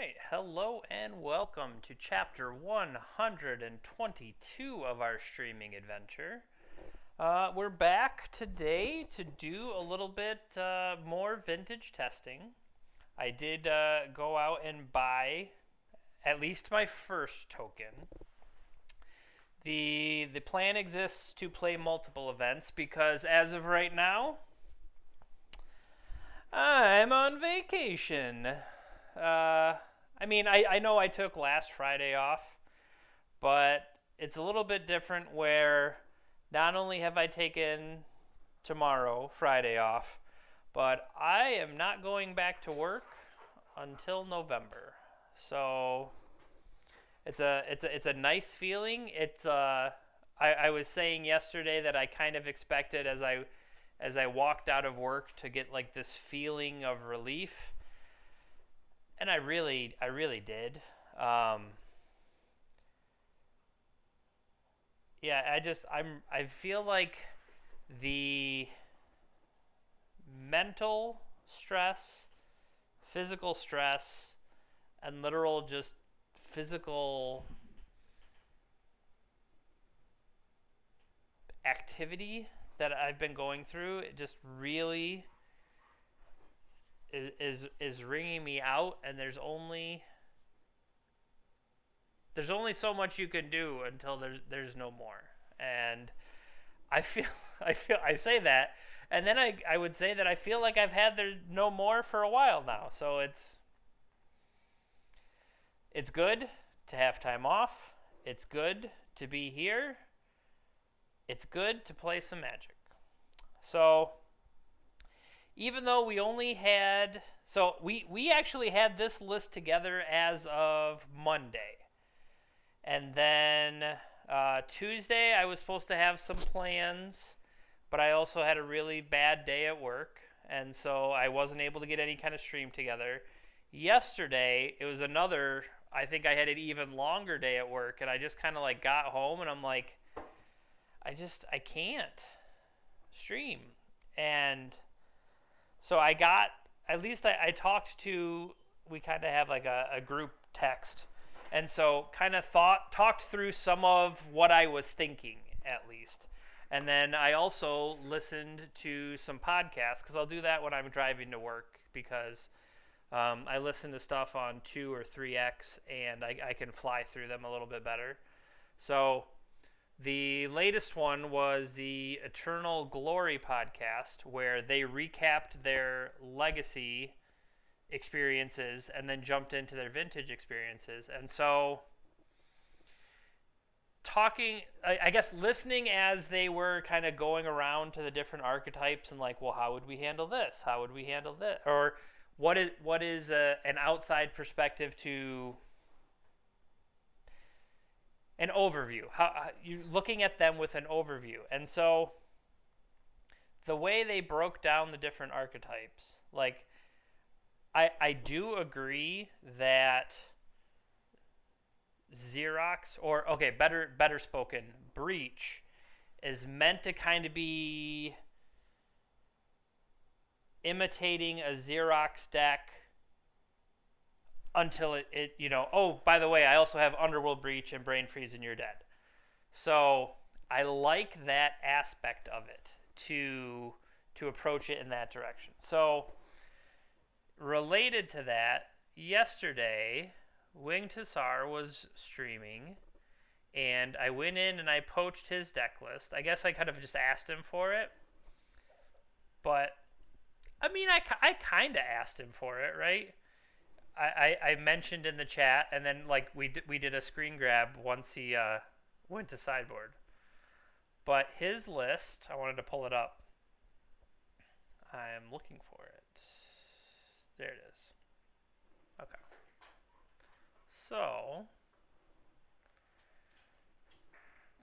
right, hello and welcome to chapter 122 of our streaming adventure. We're back today to do a little bit more vintage testing. I did go out and buy at least my first token. The plan exists to play multiple events because as of right now, I'm on vacation. I know I took last Friday off, but it's a little bit different where not only have I taken tomorrow, Friday, off, but I am not going back to work until November. So it's a nice feeling. I was saying yesterday that I kind of expected as I walked out of work to get like this feeling of relief, and I really did. Um, yeah, I feel like the mental stress, physical stress, and literal just physical activity that I've been going through, it just really is ringing me out, and there's only so much you can do until there's no more. And I feel I say that, and then I would say that I feel like I've had there no more for a while now. So it's good to have time off. It's good to be here. It's good to play some Magic. So even though we only had we actually had this list together as of Monday. And then Tuesday, I was supposed to have some plans, but I also had a really bad day at work, and so I wasn't able to get any kind of stream together. Yesterday, it was another, I think I had an even longer day at work, and I just kind of like got home, and I'm like, I can't stream. And so at least I talked to, we kind of have like a group text, and so kind of talked through some of what I was thinking, at least. And then I also listened to some podcasts, because I'll do that when I'm driving to work, because I listen to stuff on 2 or 3x, and I can fly through them a little bit better. So the latest one was the Eternal Glory podcast, where they recapped their legacy experiences and then jumped into their vintage experiences. And so I guess listening as they were kind of going around to the different archetypes and like, well, how would we handle this? How would we handle this? Or what is an outside perspective to an overview? How you looking at them with an overview? And so the way they broke down the different archetypes, like I do agree that Xerox, or okay, better spoken, Breach is meant to kind of be imitating a Xerox deck until oh, by the way, I also have Underworld Breach and Brain Freeze and you're dead. So I like that aspect of it to approach it in that direction. So related to that, yesterday, Winged Hussar was streaming, and I went in and I poached his deck list. I guess I could have just asked him for it, but I mean, I kind of asked him for it, right? I mentioned in the chat, and then like we did a screen grab once he went to sideboard. But his list, I wanted to pull it up. I'm looking for it. There it is. Okay. So,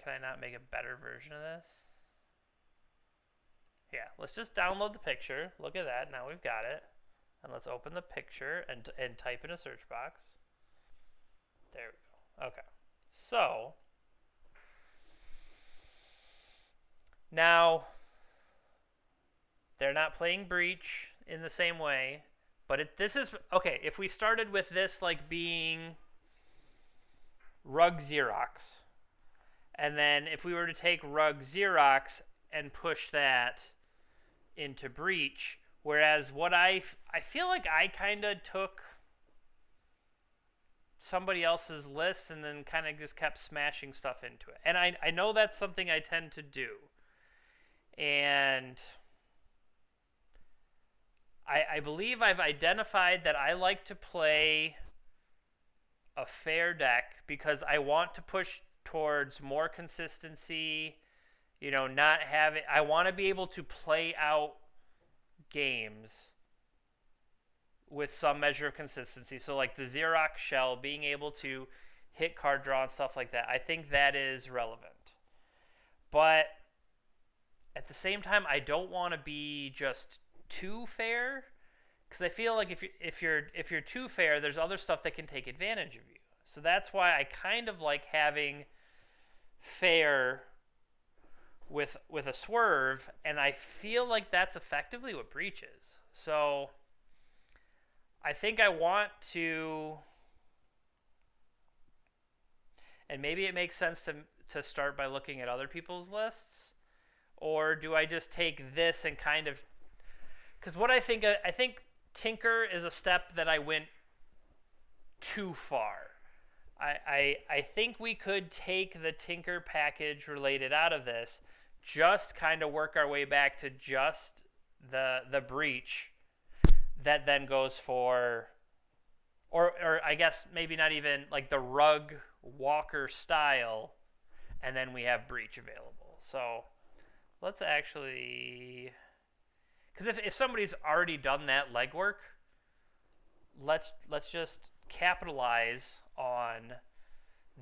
can I not make a better version of this? Yeah, let's just download the picture. Look at that. Now we've got it. And let's open the picture and type in a search box. There we go. Okay. So, now they're not playing Breach in the same way, But this is okay. If we started with this like being Rug Xerox, and then if we were to take Rug Xerox and push that into Breach, whereas what I feel like I kind of took somebody else's list and then kind of just kept smashing stuff into it. And I know that's something I tend to do. And I believe I've identified that I like to play a fair deck because I want to push towards more consistency, you know, not having, I want to be able to play out games with some measure of consistency. So like the Xerox shell, being able to hit card draw and stuff like that, I think that is relevant. But at the same time, I don't want to be just too fair, because I feel like if you're too fair, there's other stuff that can take advantage of you. So that's why I kind of like having fair with a swerve, and I feel like that's effectively what Breach is. So I think I want to, and maybe it makes sense to start by looking at other people's lists, or do I just take this and kind of, because what I think Tinker is a step that I went too far. I think we could take the Tinker package related out of this, just kind of work our way back to just the Breach that then goes for, or I guess maybe not even like the Rug Walker style, and then we have Breach available. So let's actually, because if somebody's already done that legwork, let's just capitalize on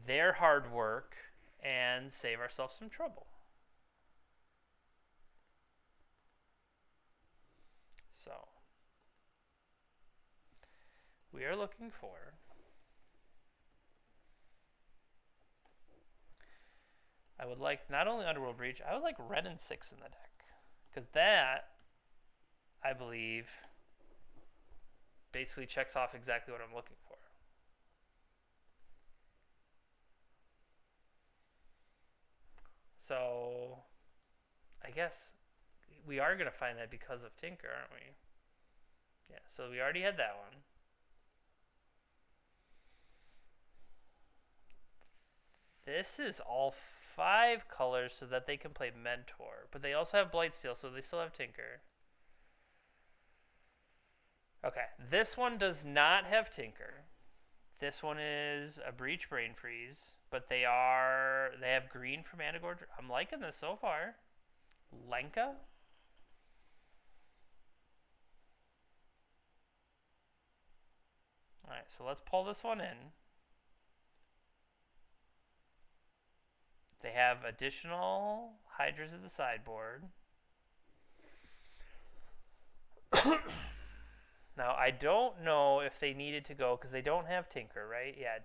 their hard work and save ourselves some trouble. So we are looking for I would like not only Underworld Breach, I would like Red and 6 in the deck. Because that, I believe, basically checks off exactly what I'm looking for. So I guess we are going to find that because of Tinker, aren't we? Yeah, so we already had that one. This is all 5 colors so that they can play Mentor. But they also have Blightsteel, so they still have Tinker. Okay, this one does not have Tinker. This one is a Breach Brain Freeze, but they have green for Manticore. I'm liking this so far. Lenka. Alright, so let's pull this one in. They have additional Hydras at the sideboard. Now, I don't know if they needed to go because they don't have Tinker, right? Yeah.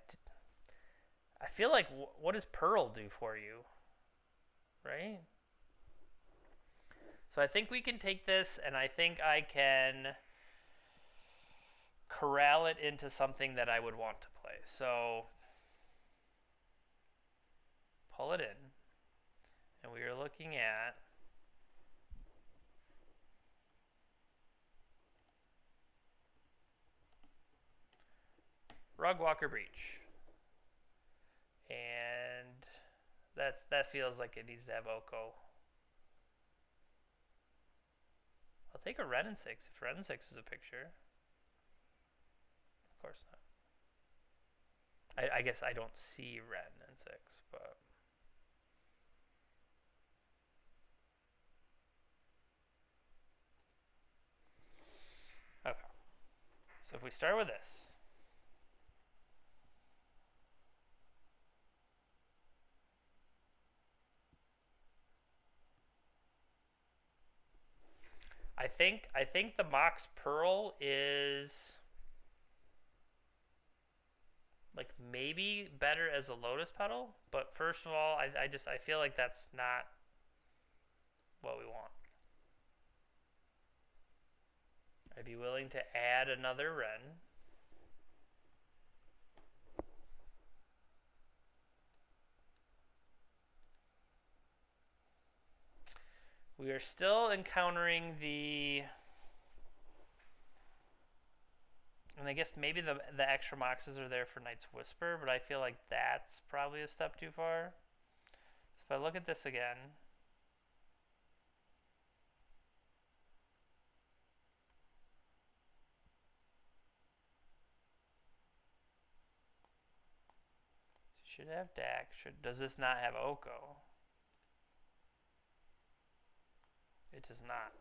I feel like, what does Pearl do for you? Right? So I think we can take this, and I think I can corral it into something that I would want to play. So pull it in, and we are looking at Rugwalker Breach, and that feels like it needs to have Oko. I'll take a Red and 6 if Red and 6 is a picture. Of course not. I guess I don't see Red and 6, but okay. So if we start with this, I think the Mox Pearl is like maybe better as a Lotus Petal, but first of all, I feel like that's not what we want. I'd be willing to add another Wrenn. We are still encountering the... And I guess maybe the extra moxes are there for Knight's Whisper, but I feel like that's probably a step too far. So if I look at this again... Should have Dack. Does this not have Oko? It does not.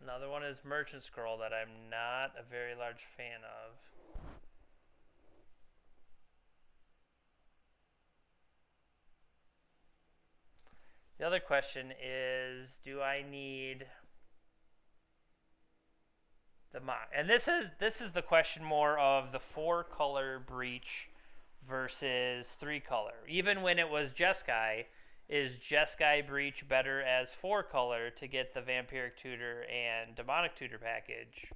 Another one is Merchant Scroll that I'm not a very large fan of. The other question is, do I need the mock? And this is the question more of the 4-color Breach versus 3-color. Even when it was Jeskai, is Jeskai Breach better as 4-color to get the Vampiric Tutor and Demonic Tutor package?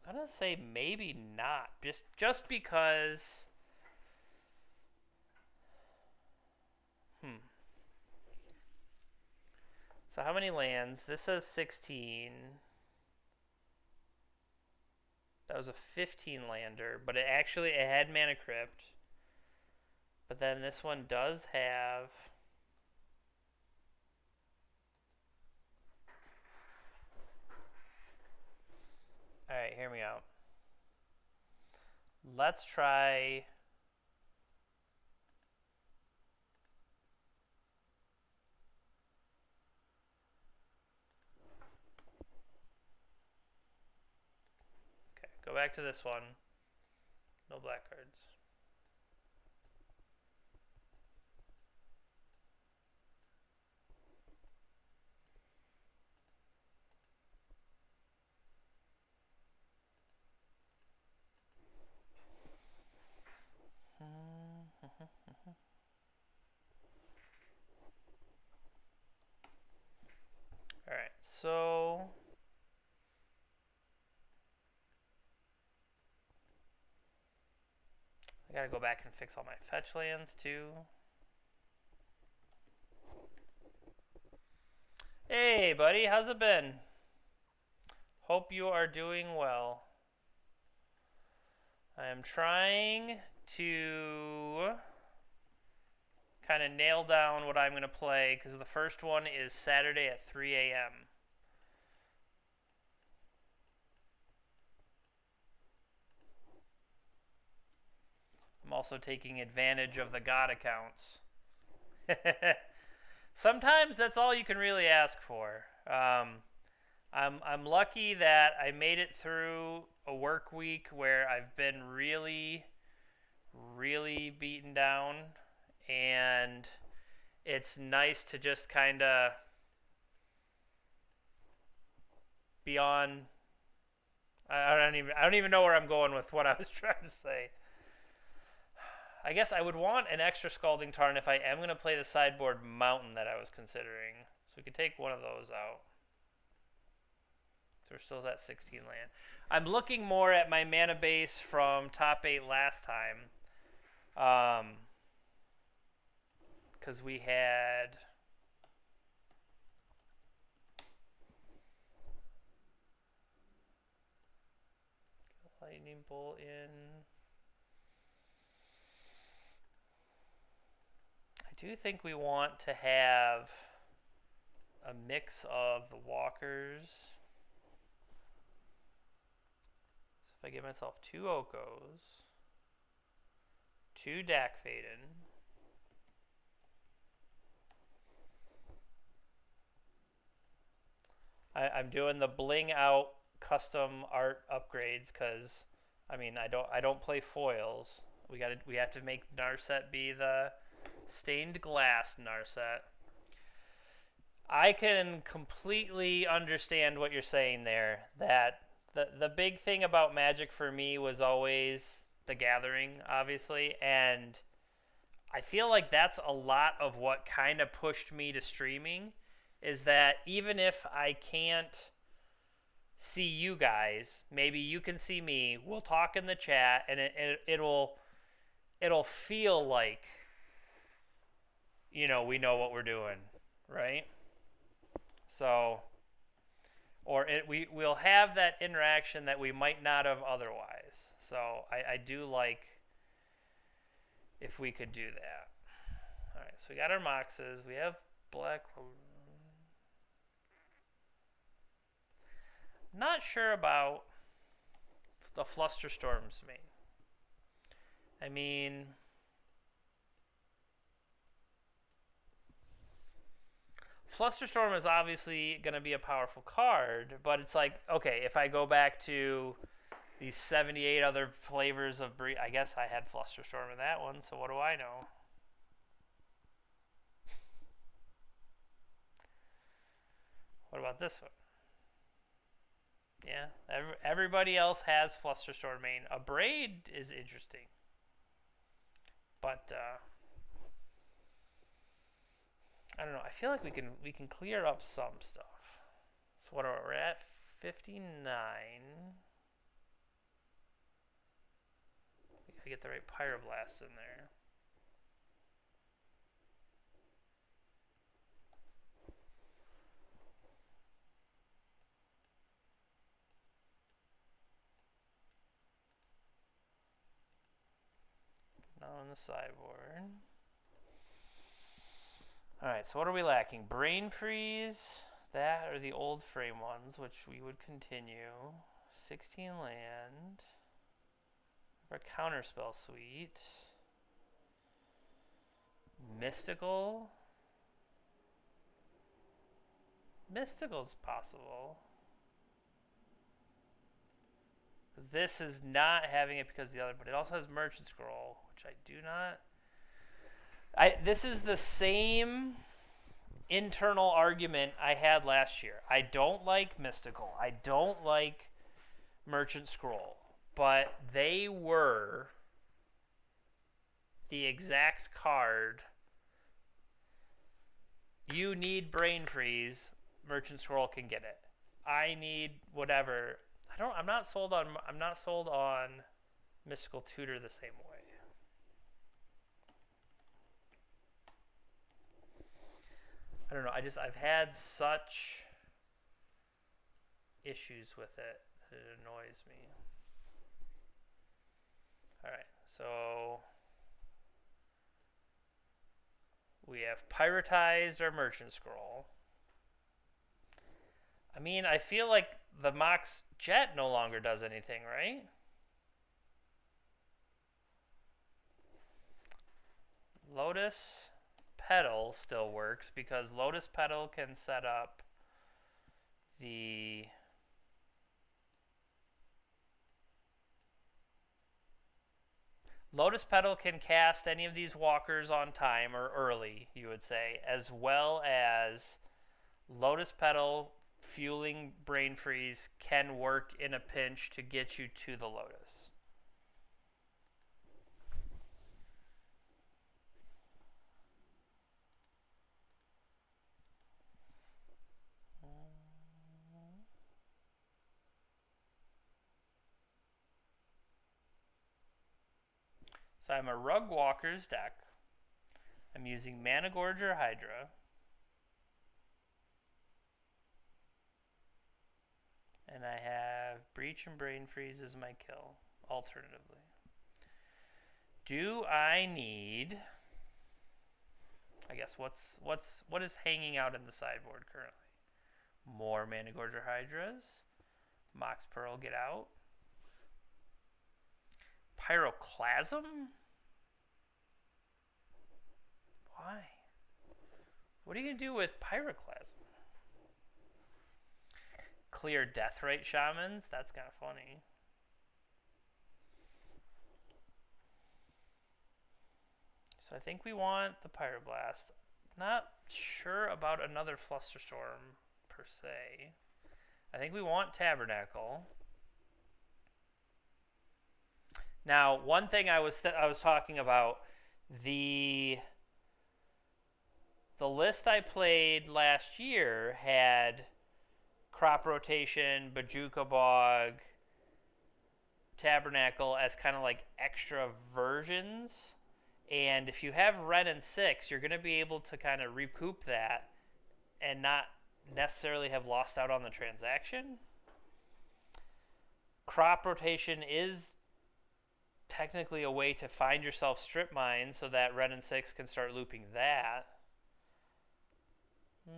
I'm gonna say maybe not, just because. So how many lands? This says 16. That was a 15 lander, but it had Mana Crypt. But then this one does have... Alright, hear me out. Let's try... Okay, go back to this one. No black cards. Alright, so... I gotta go back and fix all my fetch lands too. Hey buddy, how's it been? Hope you are doing well. I am trying to kind of nail down what I'm going to play because the first one is Saturday at 3 a.m. I'm also taking advantage of the God accounts. Sometimes that's all you can really ask for. I'm lucky that I made it through a work week where I've been really beaten down, and it's nice to just kind of be on. I don't even know where I'm going with what I was trying to say. I guess I would want an extra Scalding Tarn if I am going to play the sideboard Mountain that I was considering. So we could take one of those out. So we're still at 16 land. I'm looking more at my mana base from top 8 last time. Because we had... Lightning Bolt in... I do think we want to have a mix of the walkers. So if I give myself 2 Okos, 2 Dack Fayden, I'm doing the bling out custom art upgrades because I mean I don't play foils. We have to make Narset be the stained glass Narset. I can completely understand what you're saying there. That the big thing about Magic for me was always the gathering, obviously, and I feel like that's a lot of what kind of pushed me to streaming is that even if I can't see you guys, maybe you can see me, we'll talk in the chat and it'll feel like we know what we're doing, right? So we'll have that interaction that we might not have otherwise. So I do like if we could do that. All right, so we got our Moxes. We have Black. Not sure about the Flusterstorm's main. I mean, Flusterstorm is obviously going to be a powerful card, but it's like, okay, if I go back to these 78 other flavors of breed, I guess I had Flusterstorm in that one, so what do I know? What about this one? Yeah, everybody else has Flusterstorm main. Abrade is interesting, but I don't know. I feel like we can clear up some stuff. So what are we at? 59. We gotta get the right Pyroblast in there. Now on the sideboard. Alright, so what are we lacking? Brain Freeze. That are the old frame ones, which we would continue. 16 land. Our Counterspell Suite. Mystical. Mystical's possible. Because this is not having it because of the other, but it also has Merchant Scroll, which I do not. This is the same internal argument I had last year. I don't like Mystical. I don't like Merchant Scroll. But they were the exact card. You need Brain Freeze, Merchant Scroll can get it. I need whatever. I'm not sold on Mystical Tutor the same way. I don't know. I've had such issues with it that it annoys me. All right, so we have prioritized our Merchant Scroll. I mean, I feel like the Mox Jet no longer does anything, right? Lotus Petal still works because Lotus Petal can set up the Lotus Petal can cast any of these walkers on time or early, you would say, as well as Lotus Petal fueling Brain Freeze can work in a pinch to get you to the Lotus. So I'm a Rug Walkers deck. I'm using Managorger or Hydra. And I have Breach and Brain Freeze as my kill, alternatively. Do I need... I guess what is hanging out in the sideboard currently? More Managorger Hydras. Mox Pearl, get out. Pyroclasm? Why? What are you going to do with Pyroclasm? Clear Deathrite Shamans? That's kind of funny. So I think we want the Pyroblast. Not sure about another Flusterstorm per se. I think we want Tabernacle. Now, one thing I was talking about, the the list I played last year had Crop Rotation, Bajuka Bog, Tabernacle as kind of like extra versions. And if you have Ren and 6, you're going to be able to kind of recoup that and not necessarily have lost out on the transaction. Crop Rotation is technically a way to find yourself strip mines so that Ren and 6 can start looping that. I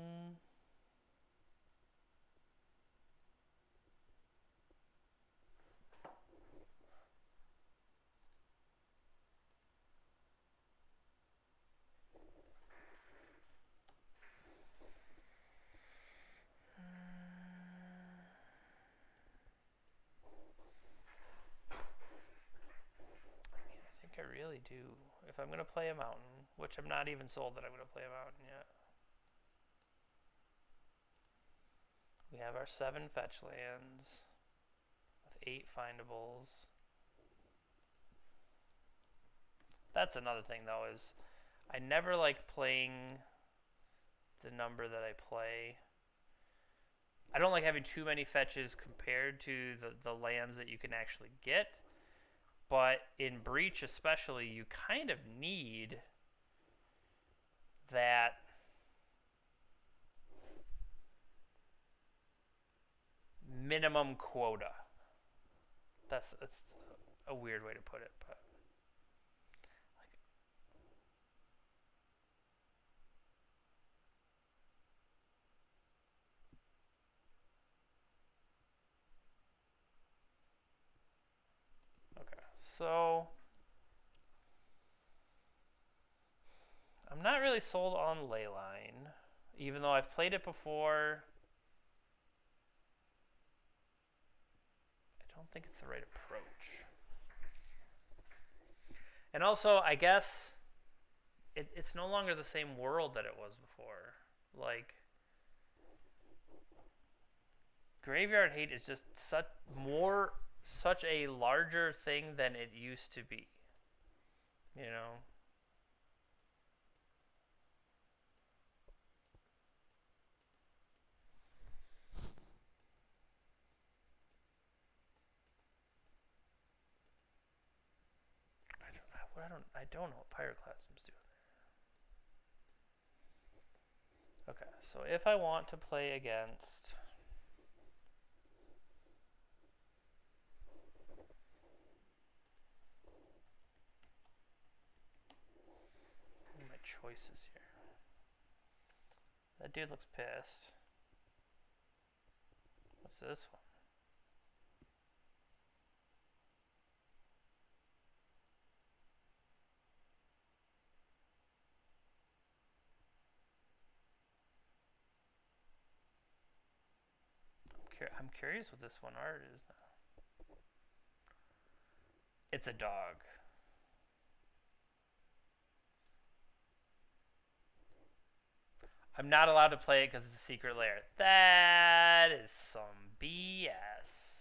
think I really do. If I'm going to play a mountain, which I'm not even sold that I'm going to play a mountain yet. We have our 7 fetch lands with 8 findables. That's another thing though, is I never like playing the number that I play. I don't like having too many fetches compared to the lands that you can actually get. But in Breach especially, you kind of need that minimum quota. That's a weird way to put it, but okay. So I'm not really sold on Leyline, even though I've played it before. I don't think it's the right approach. And also, I guess it's no longer the same world that it was before. Like, Graveyard Hate is just such a larger thing than it used to be. You know? I don't know what Pyroclasm's doing there. Okay, so if I want to play against my choices here. That dude looks pissed. What's this one? I'm curious what this one art is now. It's a dog. I'm not allowed to play it because it's a secret lair. That is some BS.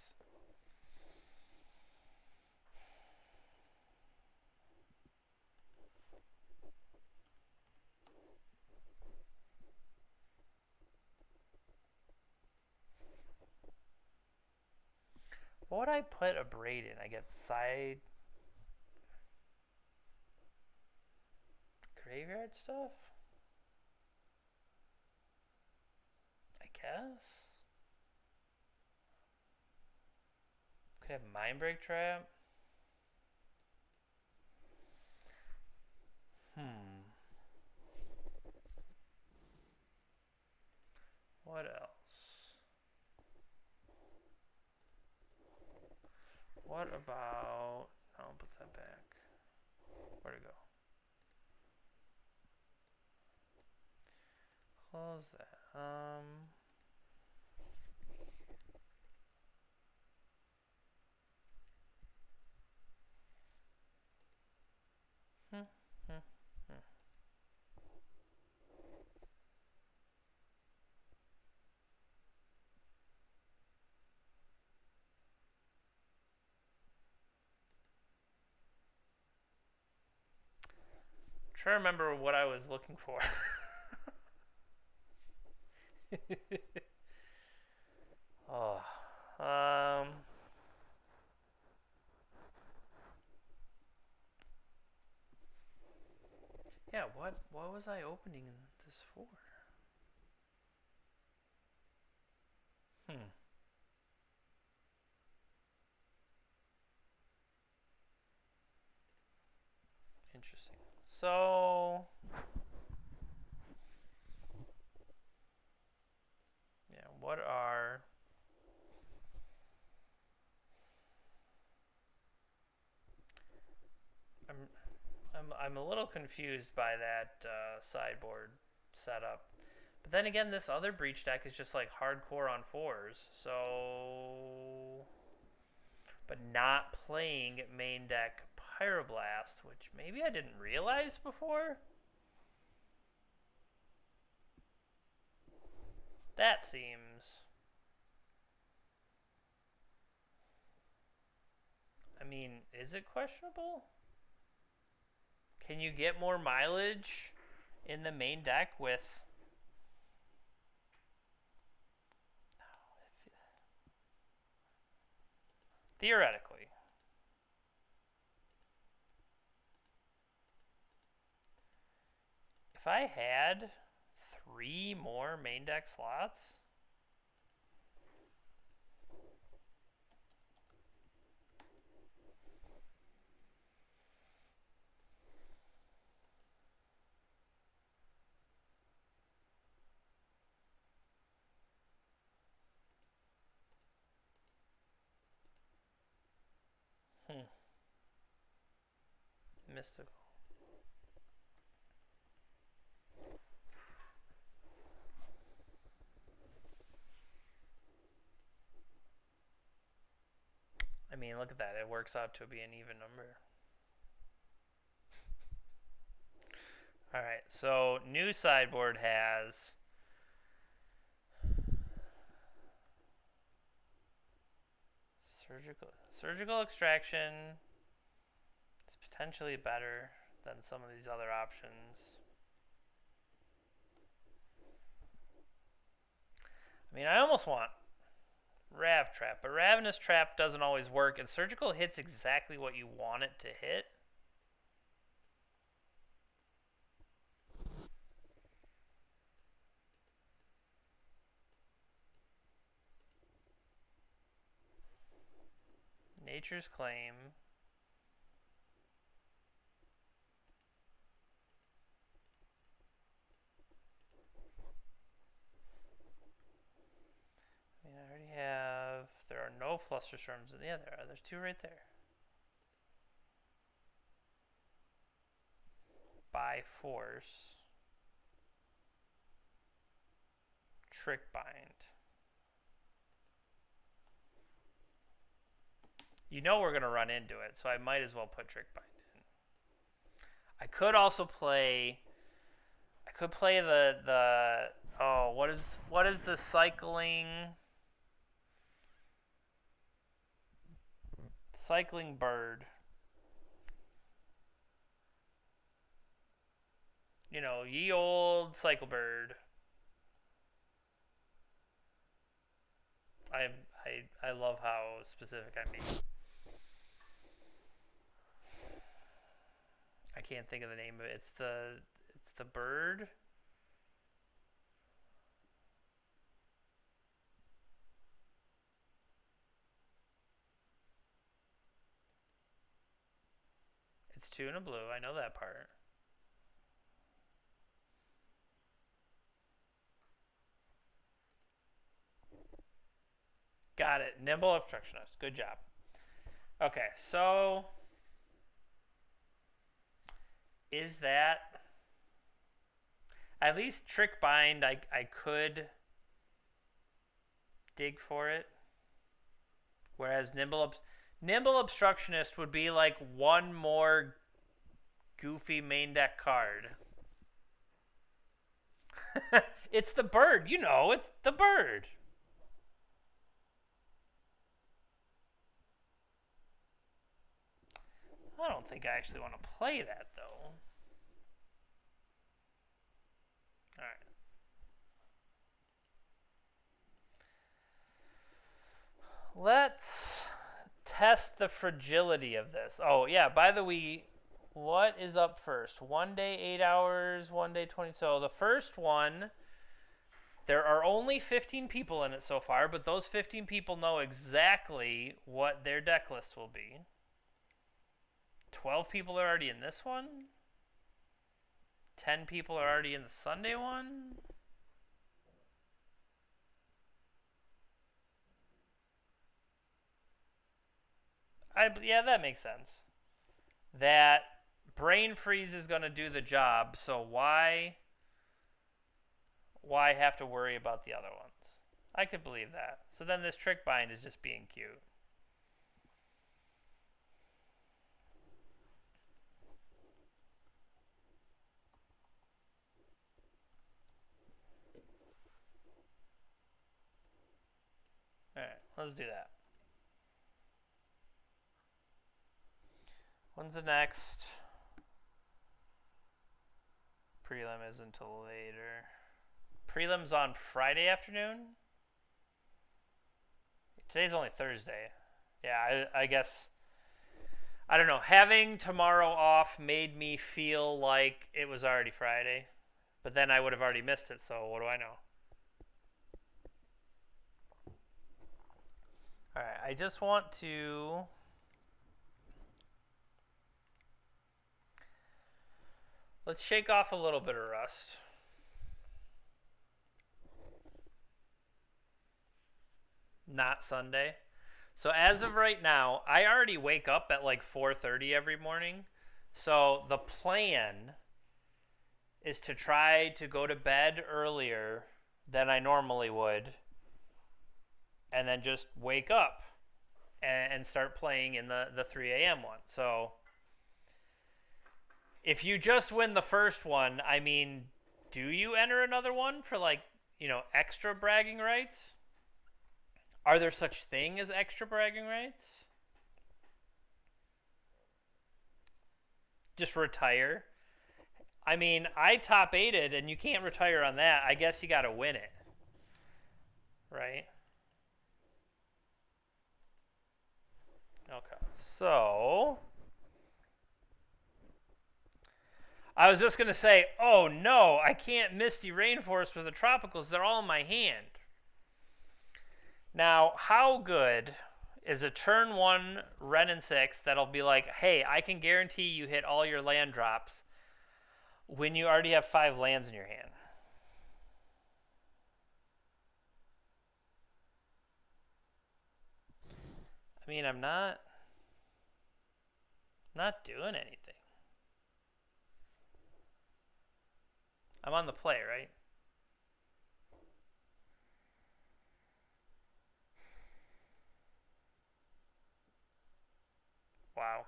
What would I put a braid in? I get side graveyard stuff? I guess. Could have Mindbreak Trap. What else? What about... No, put that back. Where'd it go? Close that. trying to remember what I was looking for. Oh, um, yeah. What was I opening this for? Hmm. Interesting. So, yeah. What are I'm I'm a little confused by that sideboard setup. But then again, this other breach deck is just like hardcore on fours. So, but not playing main deck Pyroblast, which maybe I didn't realize before. That seems. I mean, is it questionable? Can you get more mileage in the main deck with. Theoretically. If I had 3 more main deck slots. Hmm. Mystical. I mean, look at that. It works out to be an even number. Alright, so new sideboard has surgical extraction. It's potentially better than some of these other options. I mean, I almost want Rav Trap, but Ravenous Trap doesn't always work, and surgical hits exactly what you want it to hit. Nature's Claim. I mean, I already have. There are no Flusterstorms. Yeah, there are. There's 2 right there. By Force. Trick Bind. You know we're going to run into it, so I might as well put Trick Bind in. I could also play. I could play the. Oh, what is the cycling bird? You know, ye old cycle bird. I love how specific I'm being. I can't think of the name of it. It's the bird. It's 2 and a blue. I know that part. Got it. Nimble Obstructionist. Good job. Okay, so is that at least Trick Bind? I could dig for it. Whereas Nimble Obstructionist would be like one more goofy main deck card. It's the bird, you know, it's the bird. I don't think I actually want to play that though. Let's test the fragility of this. Oh, yeah, by the way, what is up first? 1 day, 8 hours, 1 day, 20. So the first one, there are only 15 people in it so far, but those 15 people know exactly what their deck list will be. 12 people are already in this one. 10 people are already in the Sunday one. Yeah, that makes sense. That brain freeze is going to do the job, so why have to worry about the other ones? I could believe that. So then this trick bind is just being cute. Alright, let's do that. When's the next? Prelim is until later. Prelim's on Friday afternoon? Today's only Thursday. Yeah, I guess. I don't know. Having tomorrow off made me feel like it was already Friday. But then I would have already missed it, so what do I know? Alright, I just want to... Let's shake off a little bit of rust. Not Sunday. So as of right now, I already wake up at like 4:30 every morning. So the plan is to try to go to bed earlier than I normally would, and then just wake up and start playing in the 3 a.m. one. So if you just win the first one, I mean, do you enter another one for like, extra bragging rights? Are there such thing as extra bragging rights? Just retire? I mean, I top 8'd and you can't retire on that. I guess you got to win it. Right? Okay. So, I was just going to say, oh no, I can't Misty Rainforest with the Tropicals. They're all in my hand. Now, how good is a turn 1 Wrenn and 6 that'll be like, hey, I can guarantee you hit all your land drops when you already have 5 lands in your hand? I mean, I'm not doing anything. I'm on the play, right? Wow.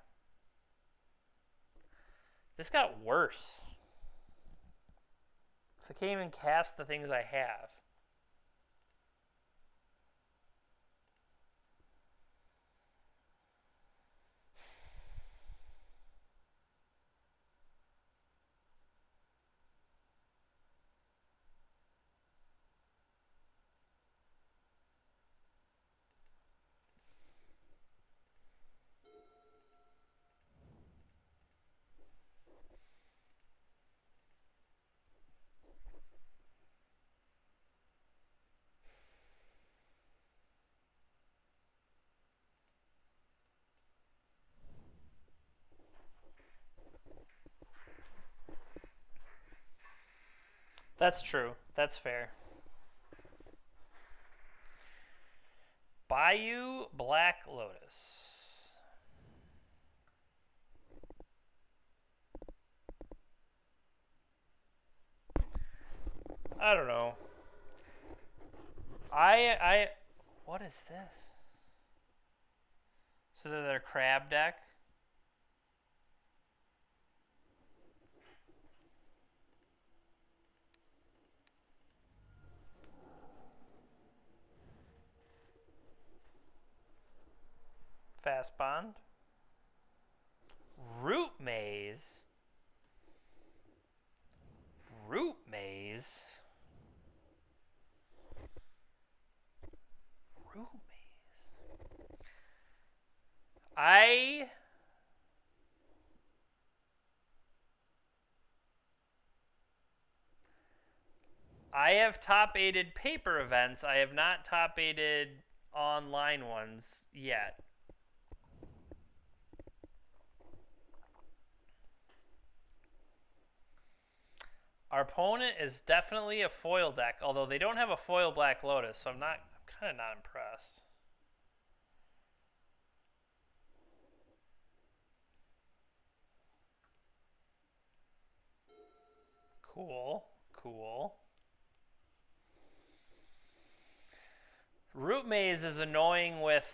This got worse. So I can't even cast the things I have. That's true. That's fair. Bayou Black Lotus. I don't know. What is this? So they're their crab deck? Fast Bond. Root Maze. Root Maze. Root Maze. I I have top aided paper events. I have not top aided online ones yet. Our opponent is definitely a foil deck, although they don't have a foil Black Lotus, so I'm kind of not impressed. Cool, cool. Root Maze is annoying with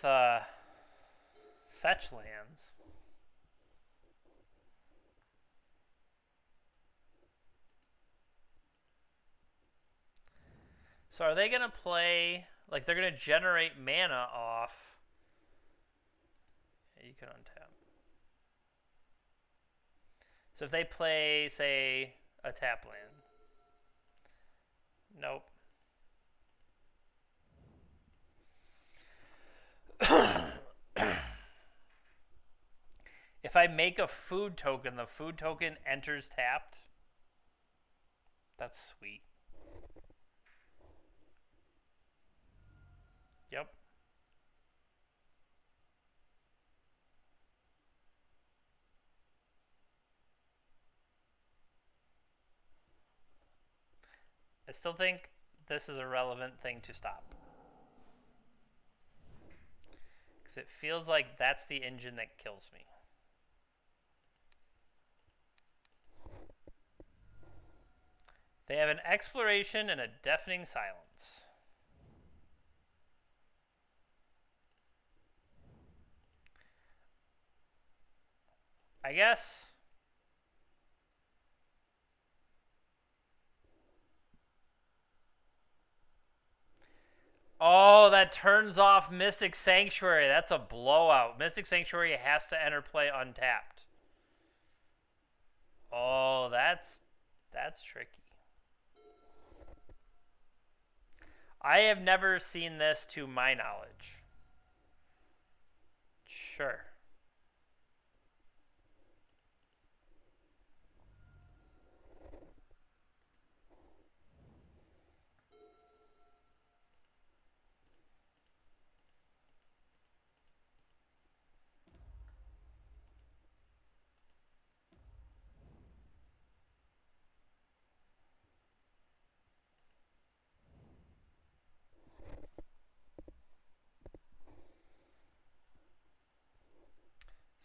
fetch lands. So are they gonna play like they're gonna generate mana off? Yeah, you can untap. So if they play, say, a tap land. Nope. If I make a food token, the food token enters tapped. That's sweet. Yep. I still think this is a relevant thing to stop. Because it feels like that's the engine that kills me. They have an exploration and a deafening silence. I guess. Oh, that turns off Mystic Sanctuary. That's a blowout. Mystic Sanctuary has to enter play untapped. Oh, that's tricky. I have never seen this to my knowledge. Sure.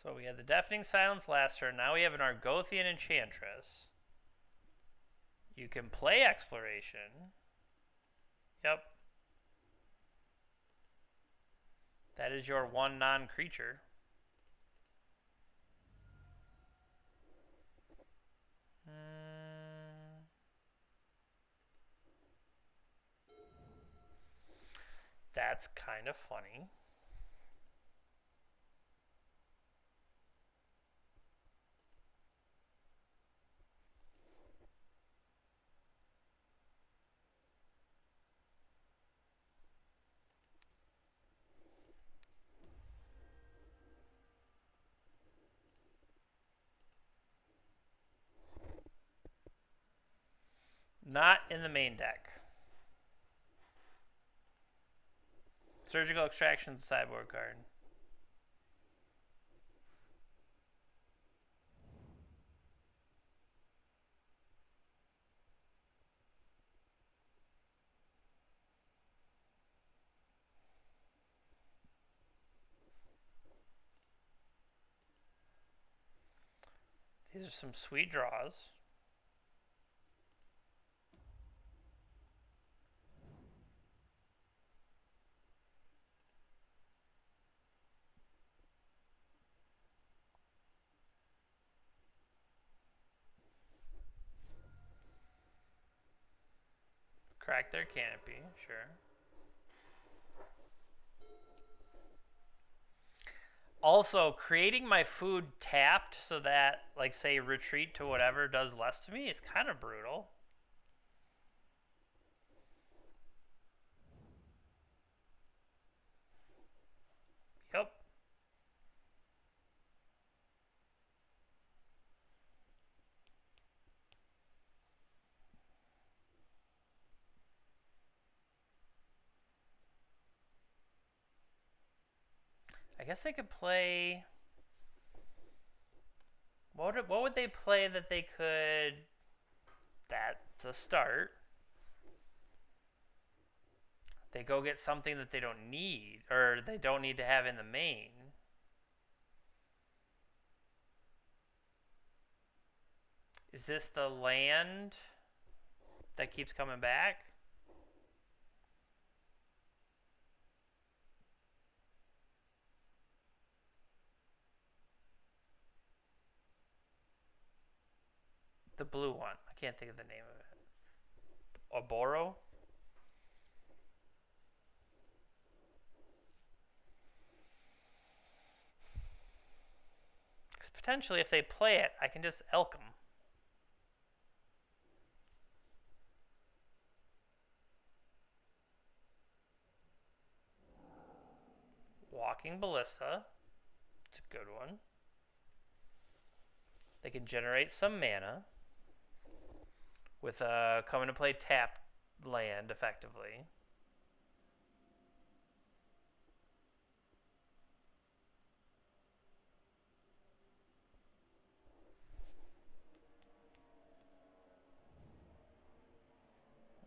So we had the Deafening Silence last turn. Now we have an Argothian Enchantress. You can play Exploration. Yep. That is your one non-creature. That's kind of funny. Not in the main deck. Surgical Extraction's a sideboard card. These are some sweet draws. Crack their canopy, sure. Also, creating my food tapped so that, like, say, retreat to whatever does less to me is kind of brutal. Yep. I guess they could play. What would they play that they could? That's a start. They go get something that they don't need, or they don't need to have in the main. Is this the land that keeps coming back? The blue one. I can't think of the name of it. Oboro? Because potentially, if they play it, I can just elk them. Walking Ballista. It's a good one. They can generate some mana with coming to play tap land effectively.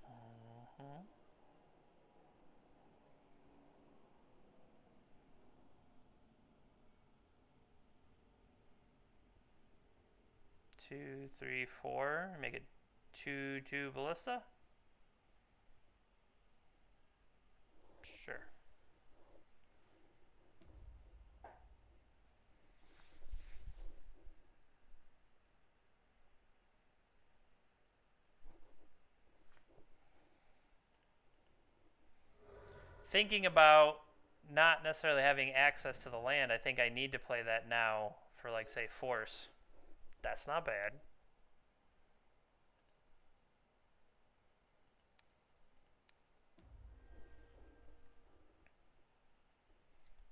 Mm-hmm. 2, 3, 4. Make it 2/2 Ballista. Sure. Thinking about not necessarily having access to the land, I think I need to play that now for, like, say, force. That's not bad.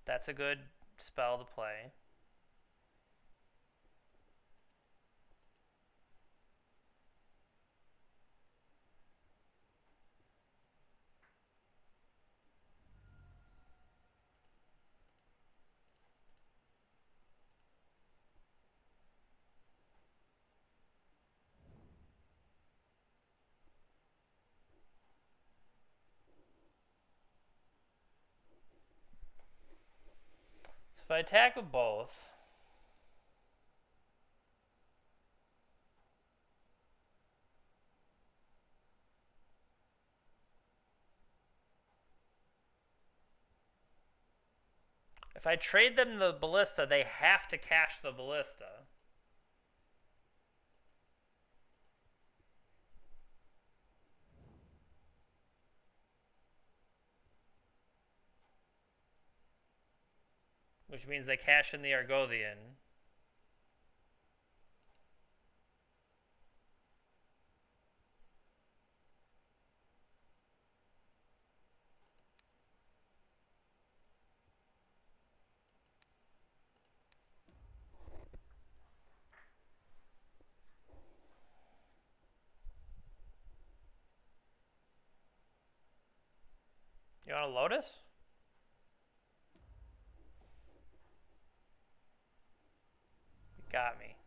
That's a good spell to play. So if I attack with both, if I trade them the Ballista, they have to cash the Ballista. Which means they cash in the Argothian. You want a Lotus? You got me.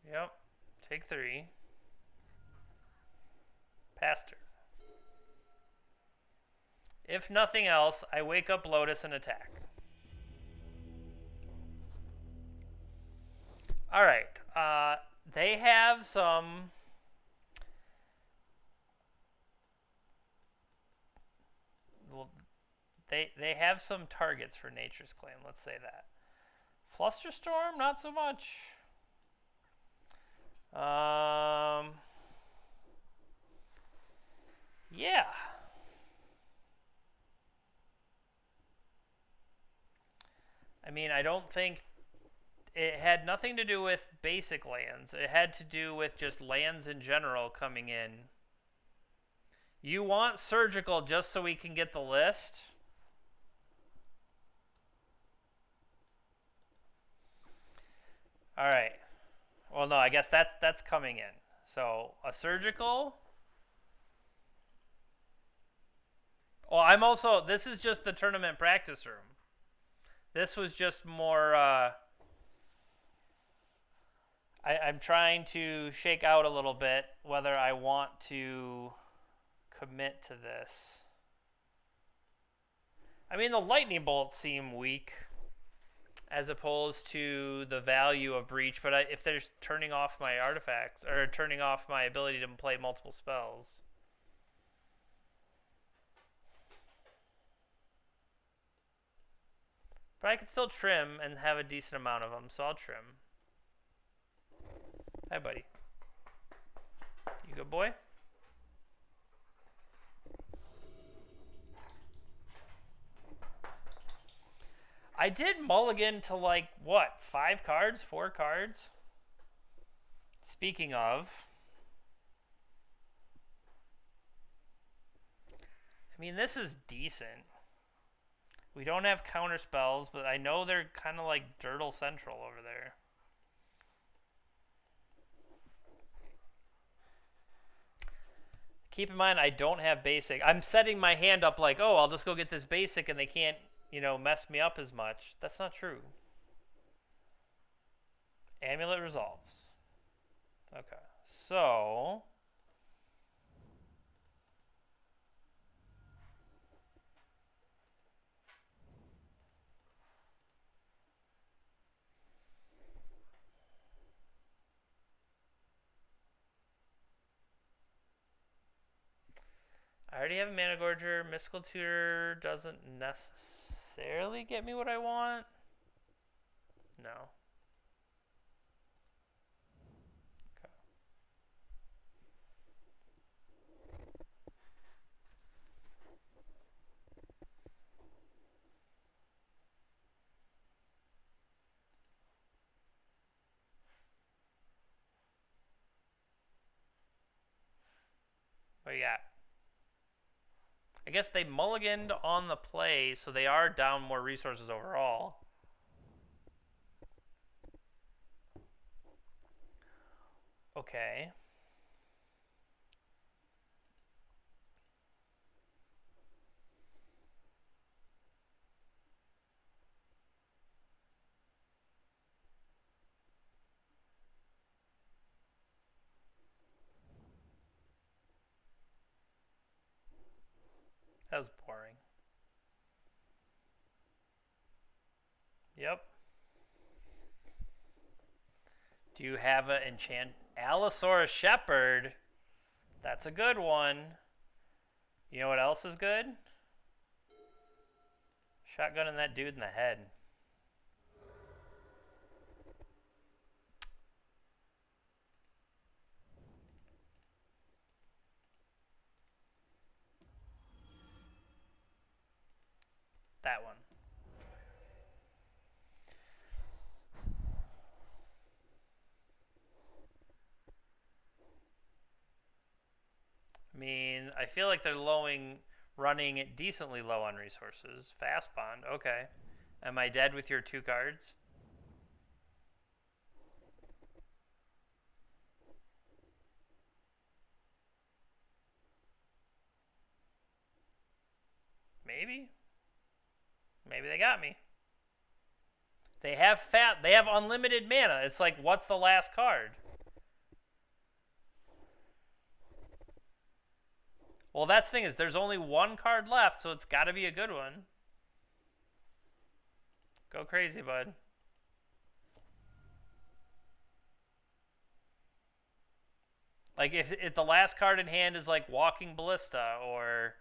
Yep. Take 3. Pastor. If nothing else, I wake up Lotus and attack. Alright. They have some... Well, they have some targets for Nature's Claim, let's say that. Flusterstorm, not so much. Yeah. I mean, I don't think it had nothing to do with basic lands. It had to do with just lands in general coming in. You want surgical just so we can get the list? All right. Well, no, I guess that's coming in. So a surgical. Well, I'm also. This is just the tournament practice room. This was just more. I'm trying to shake out a little bit whether I want to commit to this. I mean, the lightning bolts seem weak as opposed to the value of breach, but if they're turning off my artifacts or turning off my ability to play multiple spells. But I can still trim and have a decent amount of them, so I'll trim. Hi, buddy. You good boy? I did mulligan to like, what, 5 cards? 4 cards? Speaking of. I mean, this is decent. We don't have counter spells, but I know they're kind of like Dirtle Central over there. Keep in mind, I don't have basic. I'm setting my hand up like, oh, I'll just go get this basic and they can't, mess me up as much. That's not true. Amulet resolves. Okay, so... I already have a Mana Gorger. Mystical Tutor doesn't necessarily get me what I want. No. Okay. What you got? I guess they mulliganed on the play, so they are down more resources overall. Okay. That was boring. Yep. Do you have an enchant? Allosaurus Shepherd. That's a good one. You know what else is good? Shotgunning that dude in the head. That one. I mean, I feel like they're running it decently low on resources. Fast bond, okay. Am I dead with your 2 cards? Maybe. Maybe they got me. They have unlimited mana. It's like, what's the last card? Well, that's the thing is there's only 1 card left, so it's got to be a good one. Go crazy, bud. Like, if the last card in hand is like Walking Ballista or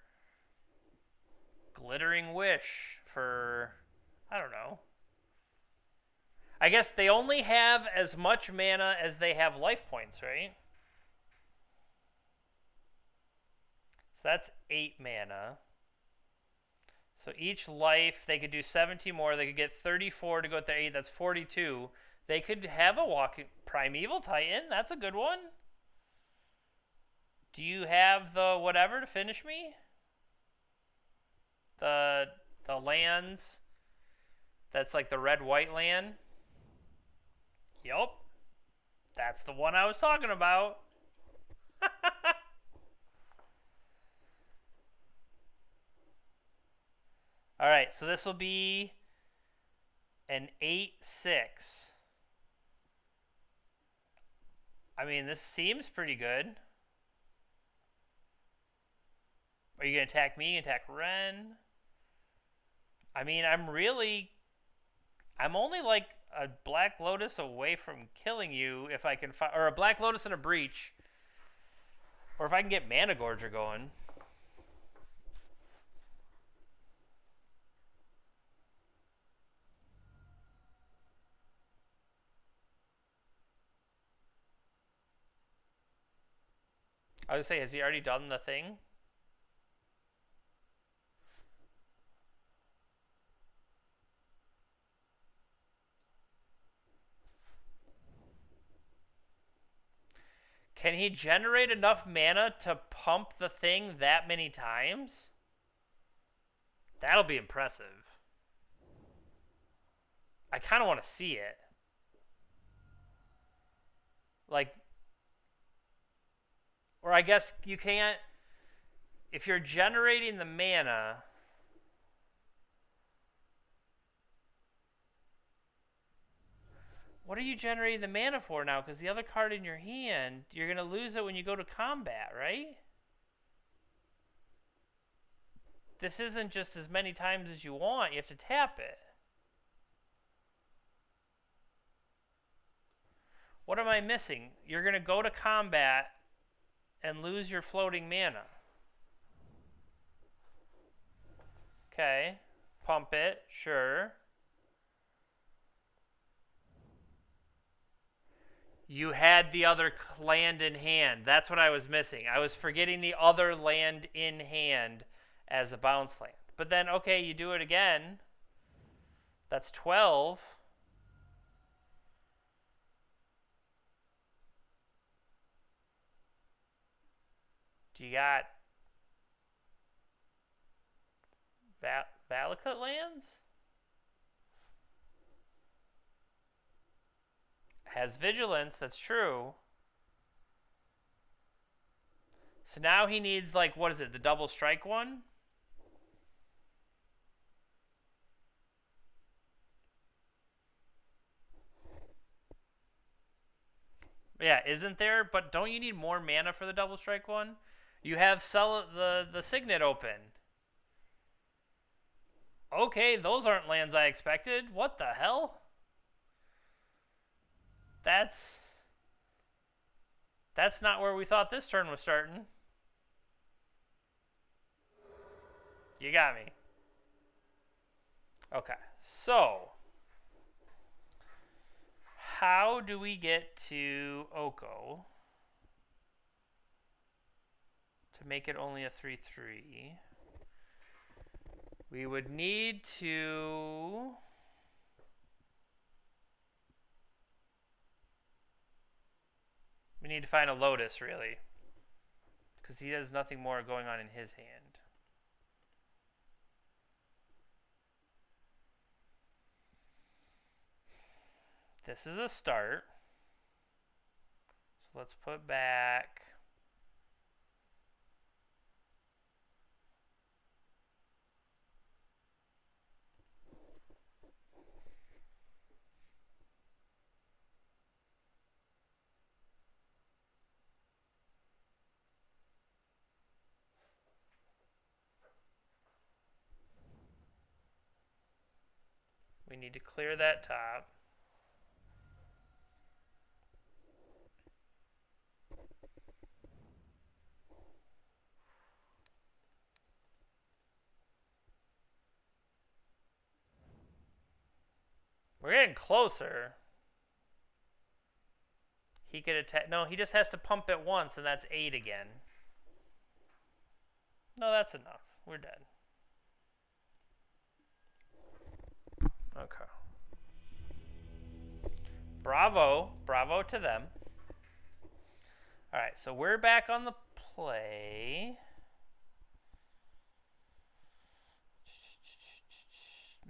Glittering Wish for, I don't know. I guess they only have as much mana as they have life points, right? So that's 8 mana. So each life, they could do 17 more. They could get 34 to go with their 8. That's 42. They could have a walking Primeval Titan. That's a good one. Do you have the whatever to finish me? The the lands that's like the red white land? Yup. That's the one I was talking about. Alright, so this will be an 8/6. I mean, this seems pretty good. Are you going to attack me? Attack Ren? I mean, I'm only like a Black Lotus away from killing you if I can find, or a Black Lotus and a Breach. Or if I can get Mana Gorger going. I was going to say, has he already done the thing? Can he generate enough mana to pump the thing that many times? That'll be impressive. I kind of want to see it. Like, or I guess you can't, if you're generating the mana, what are you generating the mana for now? Because the other card in your hand, you're going to lose it when you go to combat, right? This isn't just as many times as you want. You have to tap it. What am I missing? You're going to go to combat and lose your floating mana. Okay. Pump it. Sure. You had the other land in hand. That's what I was missing. I was forgetting the other land in hand as a bounce land. But then, okay, you do it again. That's 12. Do you got Valakut lands? Has vigilance, that's true. So now he needs, like, what is it, the double strike one? Yeah, isn't there? But don't you need more mana for the double strike one? You have the Signet open. Okay, those aren't lands I expected. What the hell? That's not where we thought this turn was starting. You got me. Okay, so how do we get to Oko to make it only a 3/3? We would need to... We need to find a Lotus, really. Because he has nothing more going on in his hand. This is a start. So let's put back... We need to clear that top. We're getting closer. He could attack. No, he just has to pump it once, and that's 8 again. No, that's enough. We're dead. Okay. Bravo. Bravo to them. All right, so we're back on the play.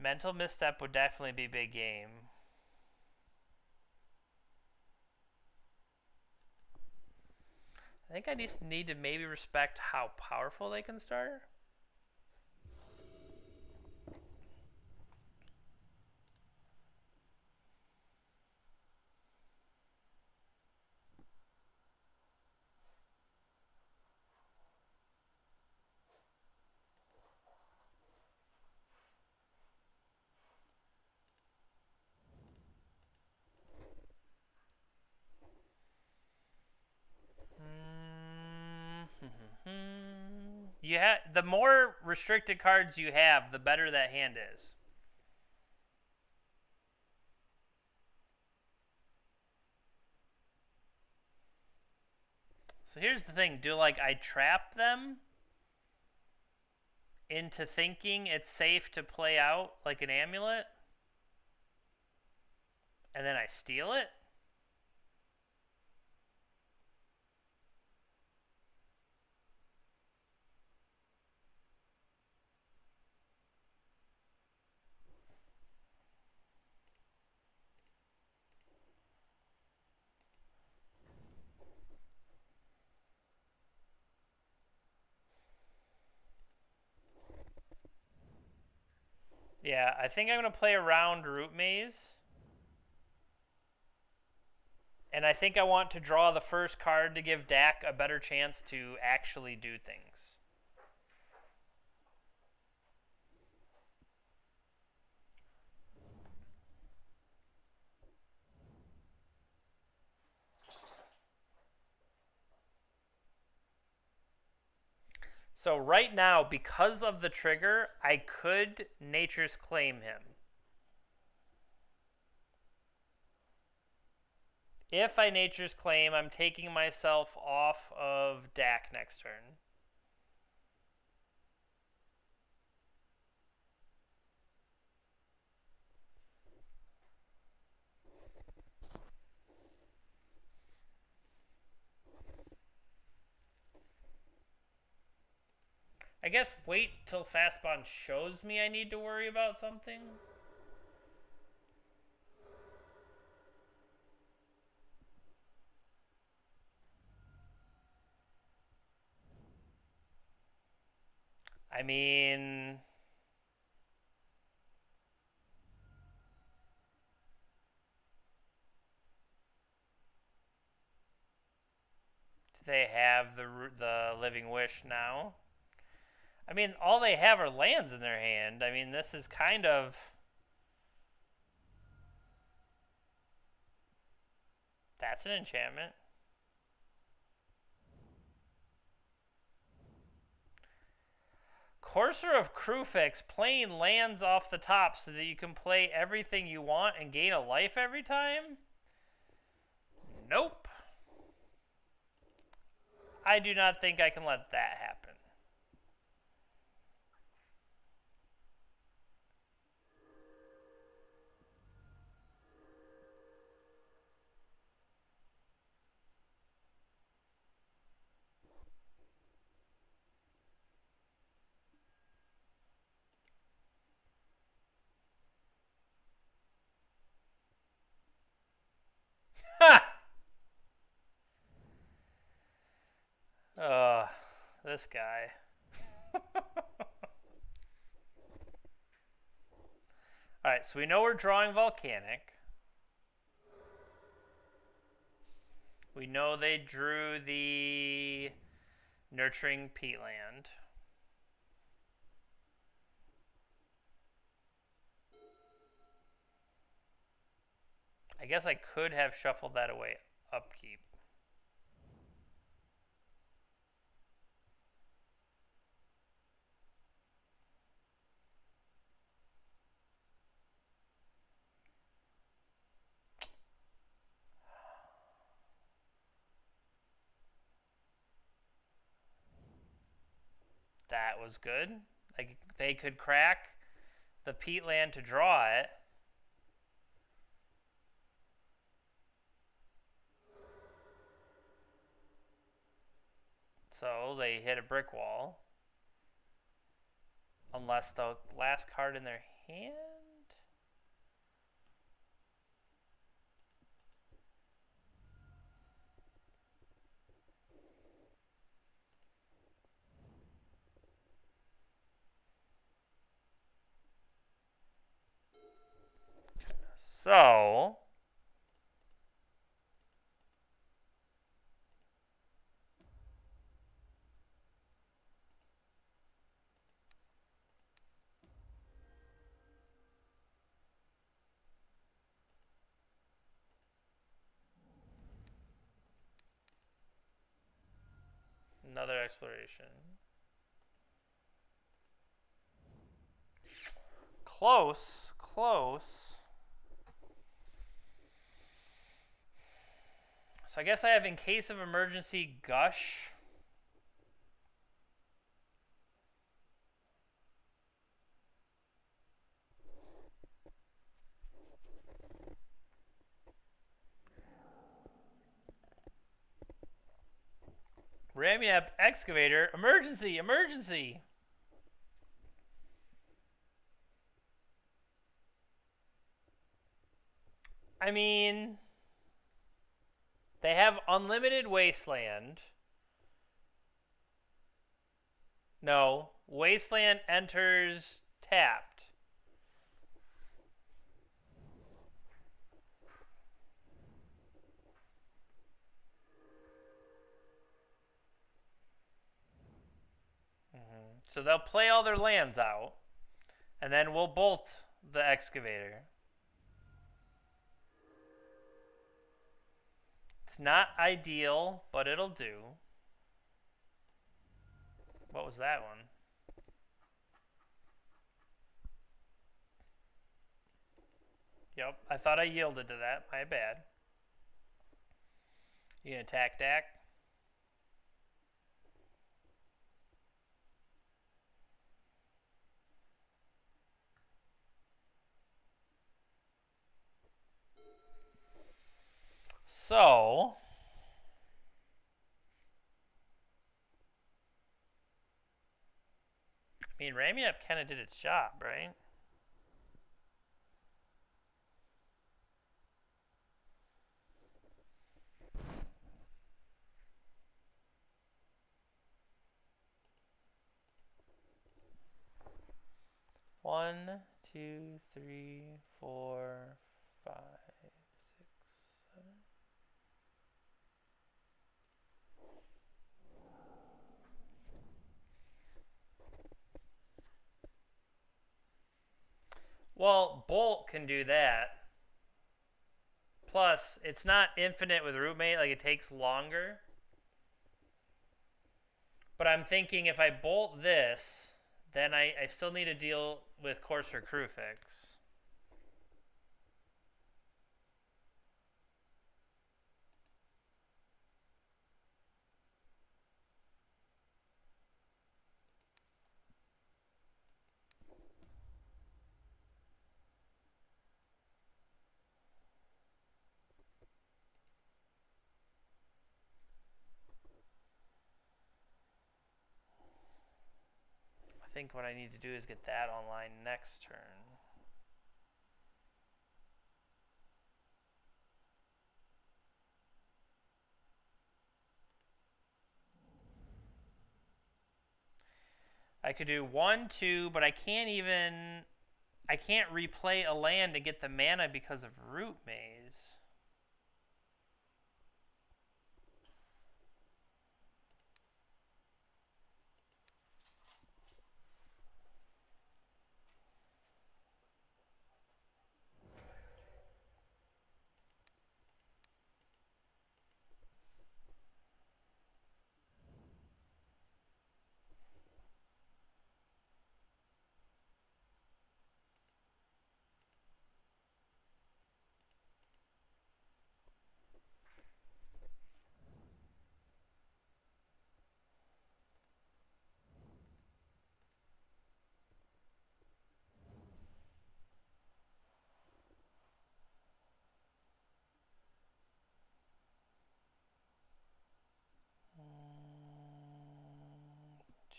Mental misstep would definitely be big game. I think I just need to maybe respect how powerful they can start. Yeah, the more restricted cards you have, the better that hand is. So here's the thing, do like I trap them into thinking it's safe to play out like an amulet? And then I steal it? Yeah, I think I'm going to play around Root Maze. And I think I want to draw the first card to give Dak a better chance to actually do things. So right now, because of the trigger, I could Nature's Claim him. If I Nature's Claim, I'm taking myself off of Dak next turn. I guess wait till Fastbond shows me I need to worry about something. I mean, do they have the Living Wish now? I mean, all they have are lands in their hand. I mean, this is kind of... That's an enchantment. Courser of Kruphix, playing lands off the top so that you can play everything you want and gain a life every time? Nope. I do not think I can let that happen. Ha! This guy. Alright, so we know we're drawing Volcanic. We know they drew the Nurturing Peatland. I guess I could have shuffled that away upkeep. That was good. Like they could crack the Peatland to draw it. So they hit a brick wall. Unless the last card in their hand. So another exploration. Close, close. So I guess I have in case of emergency gush. Ramming up excavator. Emergency, emergency. I mean, they have unlimited wasteland. No, wasteland enters tapped. So they'll play all their lands out, and then we'll bolt the excavator. It's not ideal, but it'll do. What was that one? Yep, I thought I yielded to that. My bad. You gonna attack Dak? So, I mean, ramming up kind of did its job, right? One, two, three, four, 5, 6, 7. Well, Bolt can do that. Plus, it's not infinite with Rootmate, like it takes longer. But I'm thinking if I bolt this, then I still need to deal with Courser Kruphix. I think what I need to do is get that online next turn. I could do 1, 2, but I can't replay a land to get the mana because of Root Maze.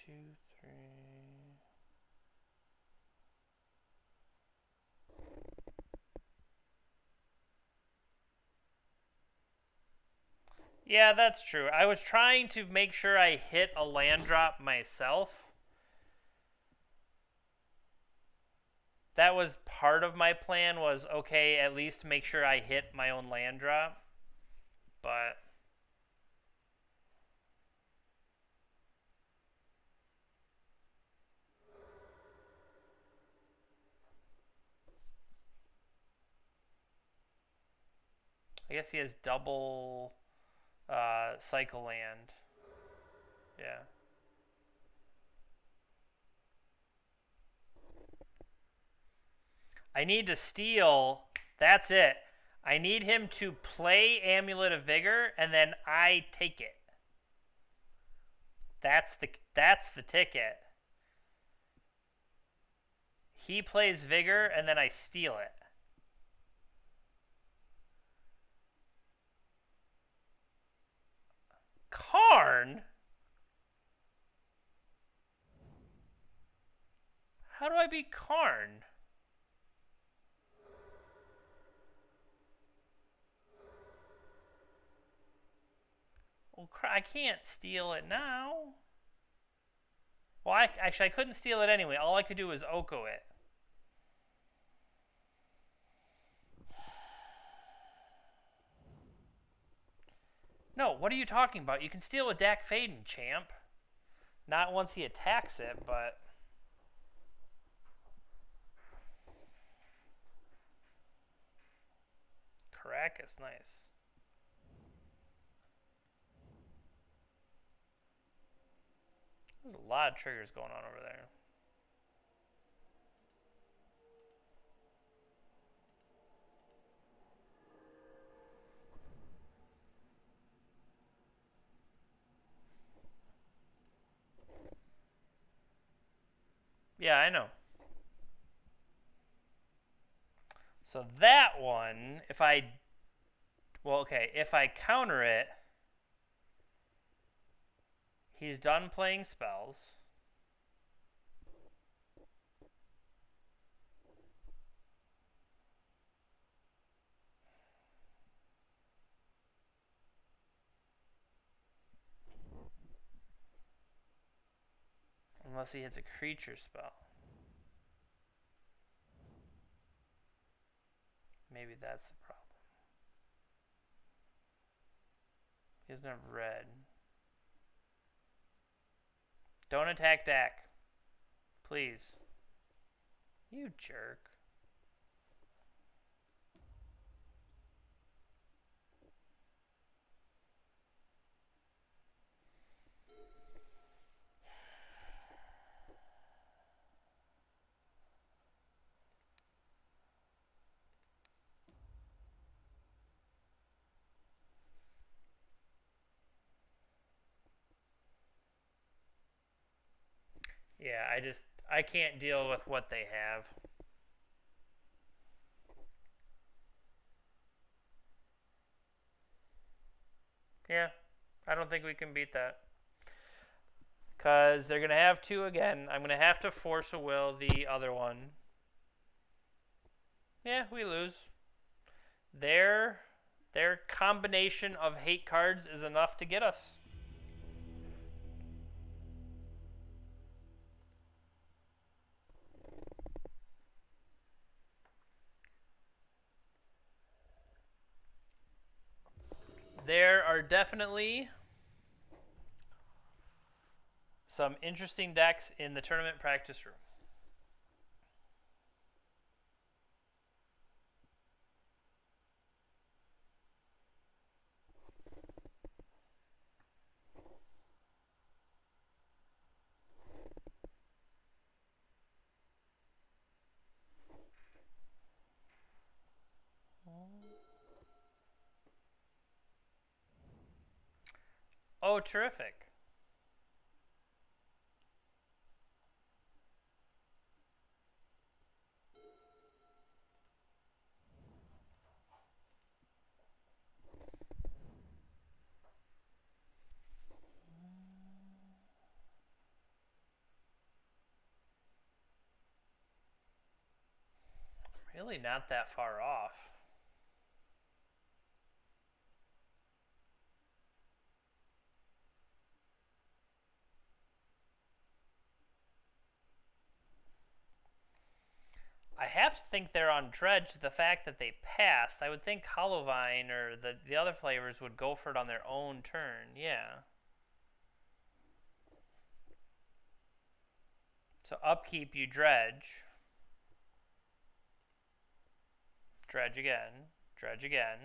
2, 3. Yeah, that's true. I was trying to make sure I hit a land drop myself. That was part of my plan was, okay, at least make sure I hit my own land drop. But I guess he has double cycle land. Yeah. I need to steal. That's it. I need him to play Amulet of Vigor, and then I take it. That's the ticket. He plays Vigor, and then I steal it. Karn? How do I beat Karn? Well, I can't steal it now. Well, actually, I couldn't steal it anyway. All I could do was Oko it. No, what are you talking about? You can steal a Dak Faden, champ. Not once he attacks it, but... Caracas, nice. There's a lot of triggers going on over there. Yeah, I know. So that one, if I... Well, okay, if I counter it, he's done playing spells. Unless he hits a creature spell. Maybe that's the problem. He doesn't have red. Don't attack Dak. Please. You jerk. Yeah, I can't deal with what they have. Yeah, I don't think we can beat that. Because they're going to have two again. I'm going to have to force a will the other one. Yeah, we lose. Their combination of hate cards is enough to get us. There are definitely some interesting decks in the tournament practice room. Oh, terrific. really not that far off. I have to think they're on Dredge. The fact that they passed, I would think Hollowvine or the other flavors would go for it on their own turn. Yeah. So upkeep, you dredge. Dredge again. Dredge again.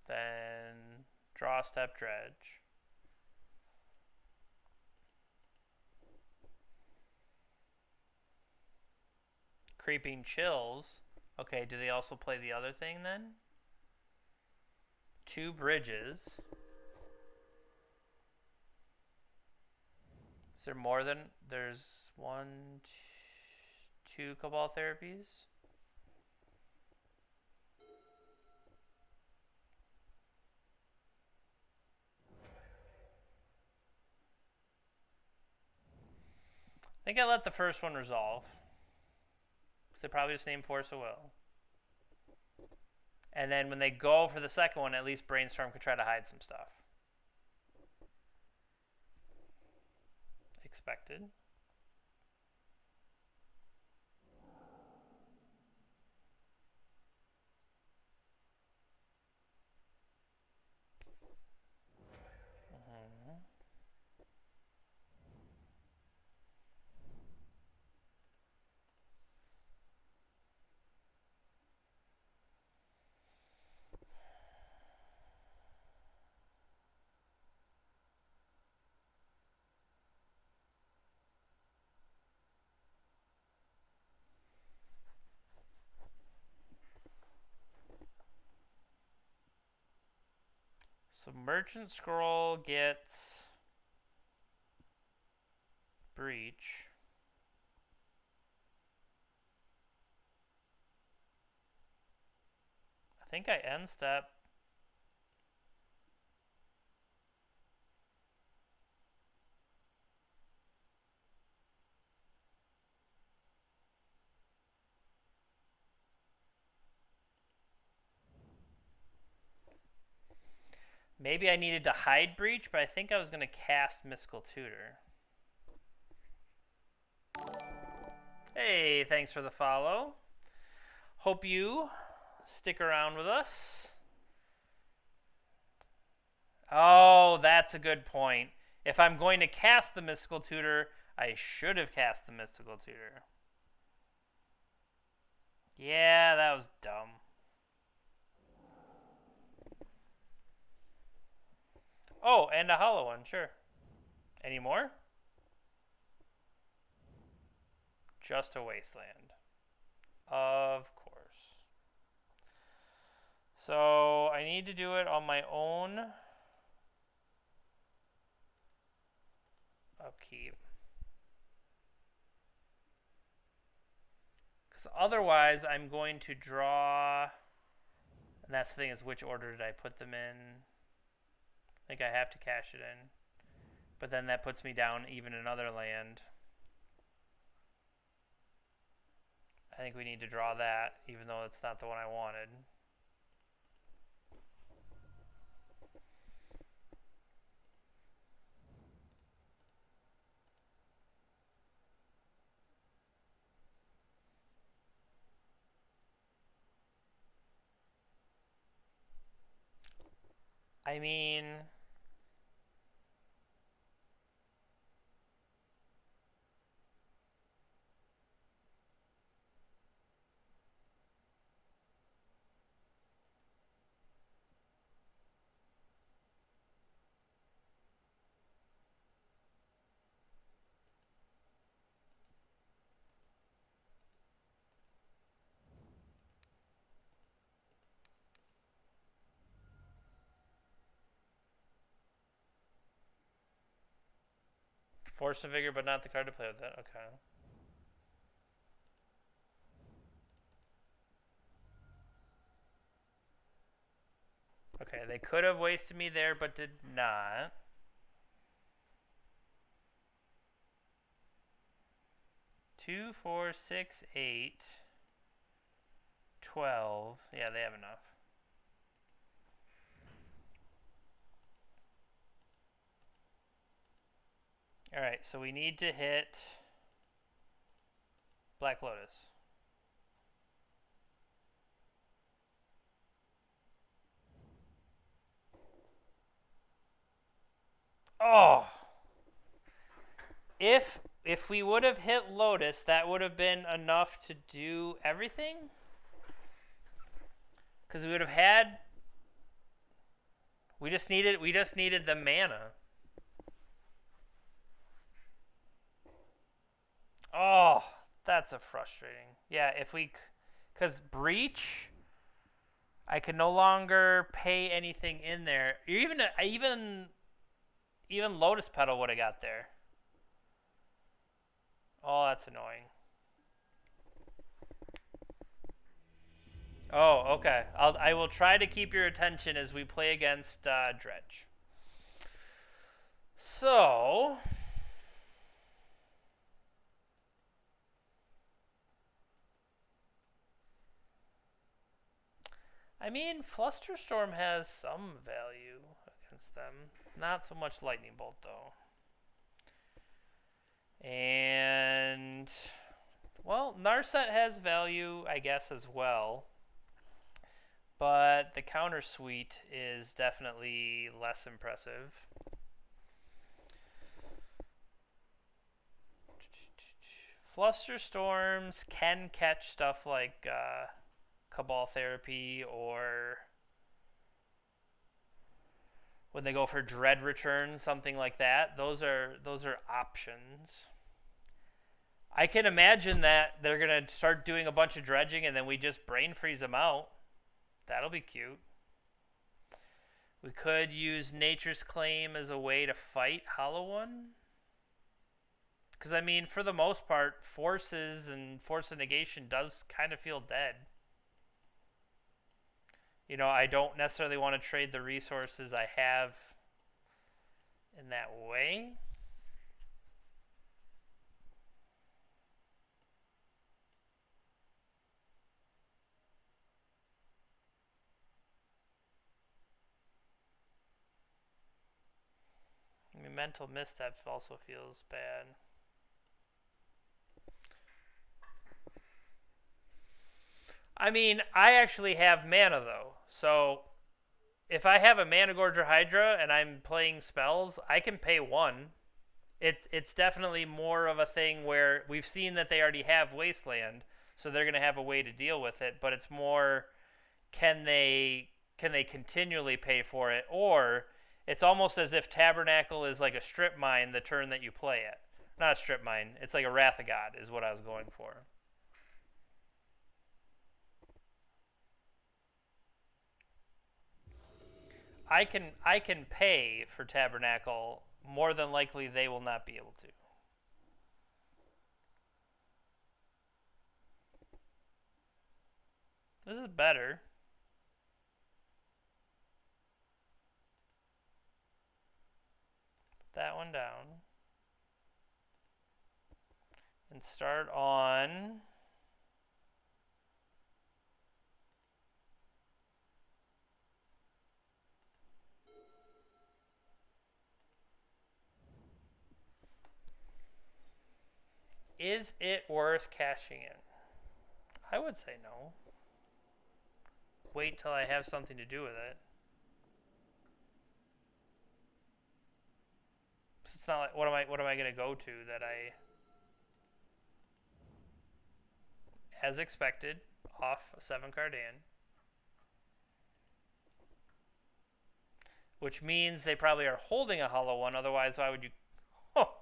Then draw step dredge. Creeping Chills. Okay, do they also play the other thing then? 2 bridges. Is there more than... There's 1, 2 Cabal Therapies? I think I let the first one resolve. Because they probably just named Force of Will. And then when they go for the second one, at least Brainstorm could try to hide some stuff. Expected. So Merchant Scroll gets Breach. I think I end step. Maybe I needed to hide Breach, but I think I was going to cast Mystical Tutor. Hey, thanks for the follow. Hope you stick around with us. Oh, that's a good point. If I'm going to cast the Mystical Tutor, I should have cast the Mystical Tutor. Yeah, that was dumb. Oh, and a hollow one, sure. Any more? Just a wasteland. Of course. So I need to do it on my own upkeep. Because otherwise I'm going to draw... And that's the thing, is which order did I put them in? I think I have to cash it in. But then that puts me down even another land. I think we need to draw that, even though it's not the one I wanted. I mean... Force of Vigor, but not the card to play with it. Okay. Okay, Okay, they could have wasted me there, but did not. Two, 4, 6, 8, 12. Yeah, they have enough. Alright, so we need to hit Black Lotus. Oh! If we would have hit Lotus, that would have been enough to do everything? Because we would have had... We just needed the mana. Oh, that's a frustrating. Yeah, if we... Because Breach... I could no longer pay anything in there. Even Lotus Petal would have got there. Oh, that's annoying. Oh, okay. I will try to keep your attention as we play against Dredge. So, I mean, Flusterstorm has some value against them. Not so much Lightning Bolt, though. And, well, Narset has value, I guess, as well. But the counter suite is definitely less impressive. Flusterstorms can catch stuff like Cabal Therapy, or when they go for Dread Return, something like that. Those are options. I can imagine that they're going to start doing a bunch of dredging and then we just brain freeze them out. That'll be cute. We could use Nature's Claim as a way to fight Hollow One. Because, I mean, for the most part, Forces and Force of Negation does kind of feel dead. You know, I don't necessarily want to trade the resources I have in that way. I mean, Mental Misstep also feels bad. I mean, I actually have mana, though. So, if I have a Mana Gorger Hydra and I'm playing spells, I can pay 1. It's definitely more of a thing where we've seen that they already have Wasteland, so they're going to have a way to deal with it, but it's more, can they continually pay for it, or it's almost as if Tabernacle is like a strip mine the turn that you play it. Not a strip mine, it's like a Wrath of God is what I was going for. I can pay for Tabernacle. More than likely they will not be able to. This is better. Put that one down. And start on... Is it worth cashing in? I would say no. Wait till I have something to do with it. It's not like, what am I going to go to that I, as expected, off a 7-card hand. Which means they probably are holding a Hollow One, otherwise why would you... Oh.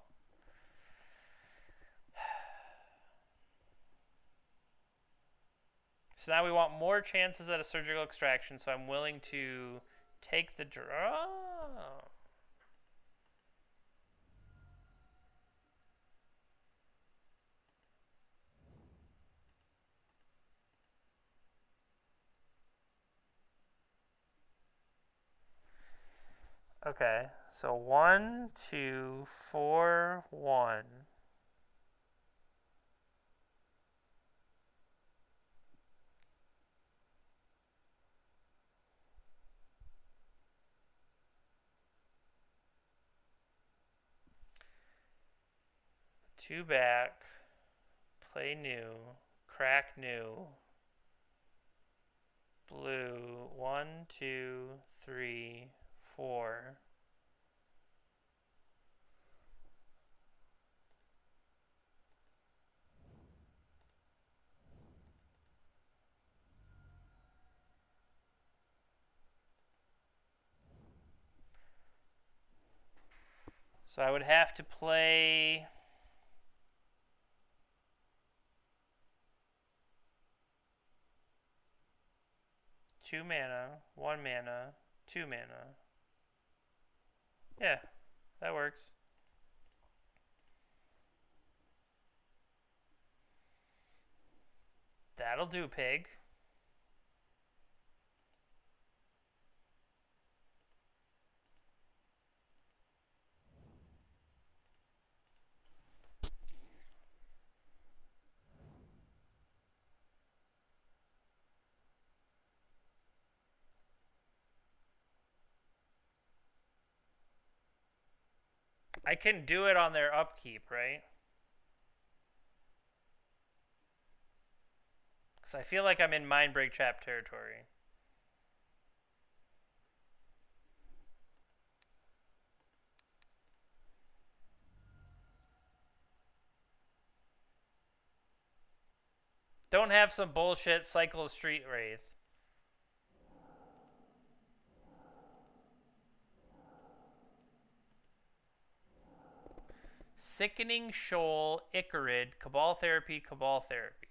So now we want more chances at a Surgical Extraction, so I'm willing to take the draw. Okay, so 1, 2, 4, 1. Two back, play new, crack new, blue, 1, 2, 3, 4. So I would have to play 2 mana, 1 mana, 2 mana. Yeah, that works. That'll do, pig. I can do it on their upkeep, right? Because I feel like I'm in Mindbreak Trap territory. Don't have some bullshit Cycle of Street Wraith. Sickening Shoal, Icarid, Cabal Therapy, Cabal Therapy.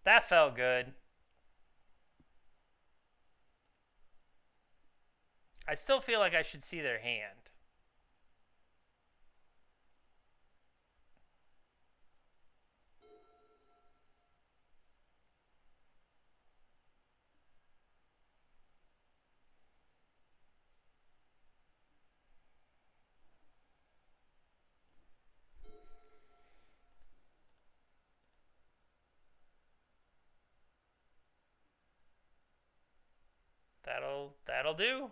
That felt good. I still feel like I should see their hand. That'll do.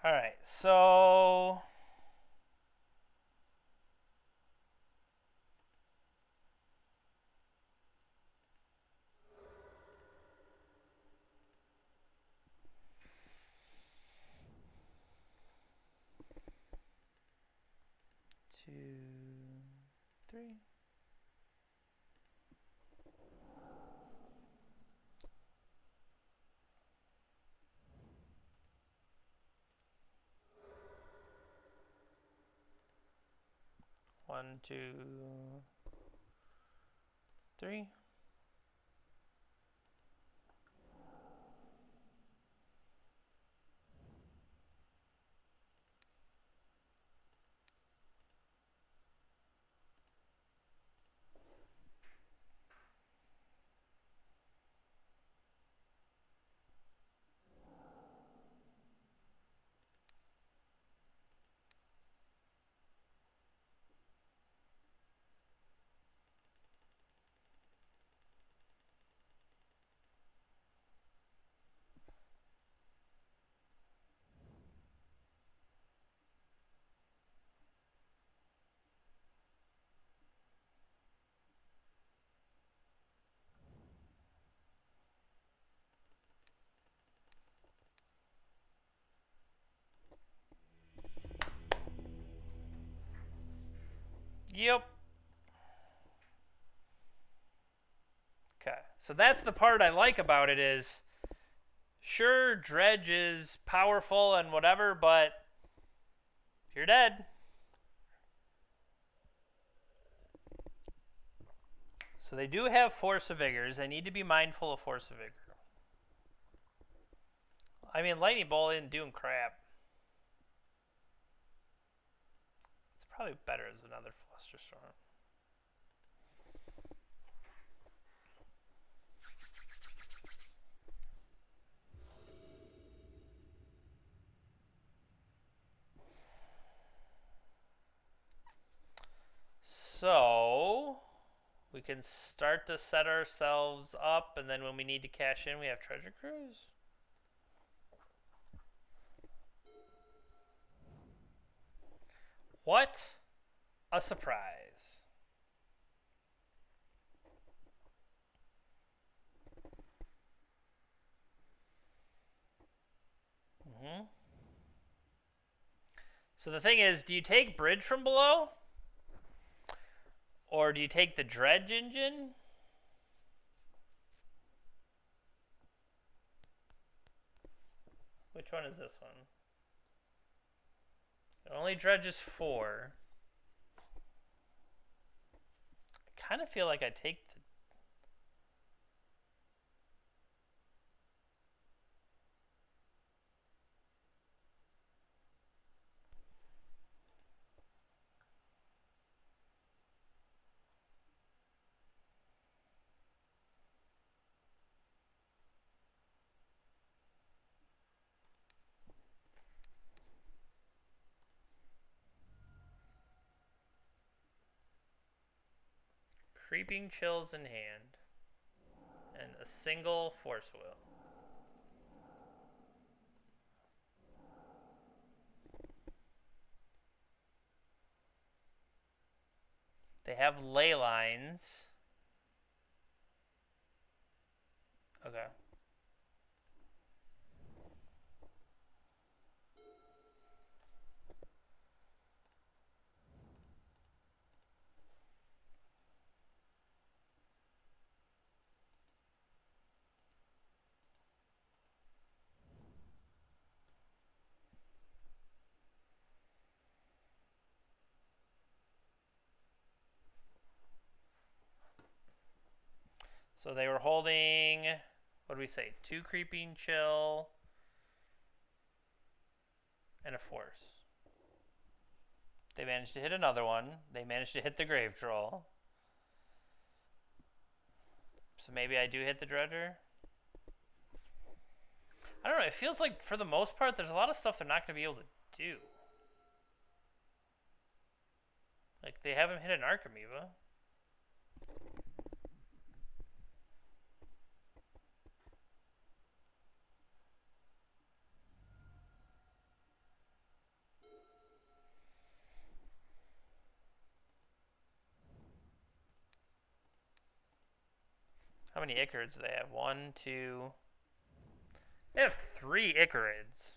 All right, so 2, 3. One, two, three. Yep. Okay, so that's the part I like about it is, sure, Dredge is powerful and whatever, but you're dead. So they do have Force of Vigors. They need to be mindful of Force of Vigor. I mean, Lightning Bolt isn't doing crap. probably better as another Flusterstorm. So we can start to set ourselves up, and then when we need to cash in, we have Treasure Cruise. What a surprise. Mm-hmm. So the thing is, do you take Bridge from Below? Or do you take the Dredge engine? Which one is this one? It only dredges 4. I kind of feel like I take the... Creeping Chills in hand. And a single Force Wheel. They have ley lines. Okay. So they were holding, what do we say? 2 Creeping Chill and a Force. They managed to hit another one. They managed to hit the Grave Troll. So maybe I do hit the Dredger. I don't know. It feels like, for the most part, there's a lot of stuff they're not going to be able to do. Like, they haven't hit an Archimeeva. How many Icarids do they have? 1, 2... They have 3 Icarids.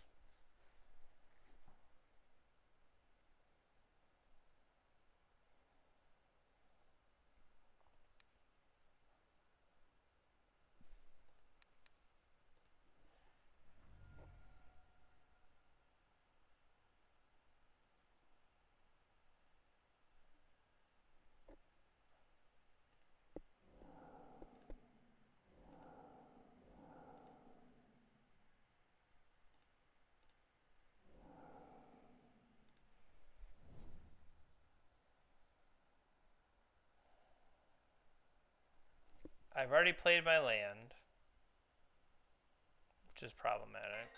I've already played my land, which is problematic.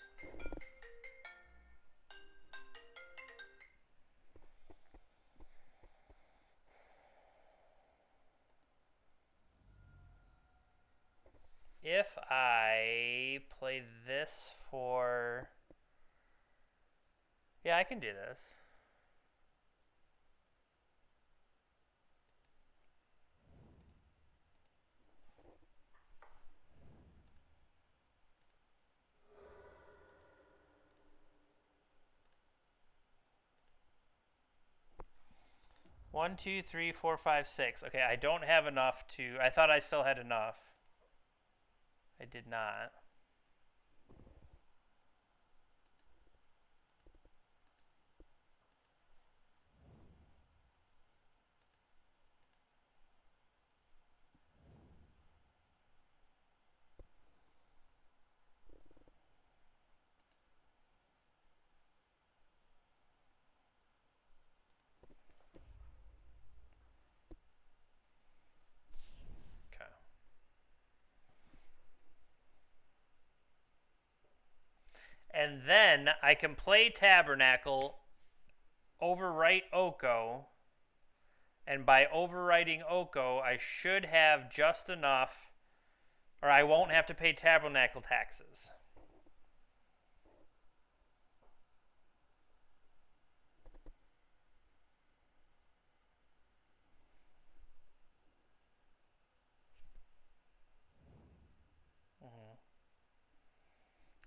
If I play this for... Yeah, I can do this. One, two, three, four, five, six. Okay, I don't have enough to... I thought I still had enough. I did not. And then I can play Tabernacle, overwrite Oko, and by overwriting Oko, I should have just enough, or I won't have to pay Tabernacle taxes.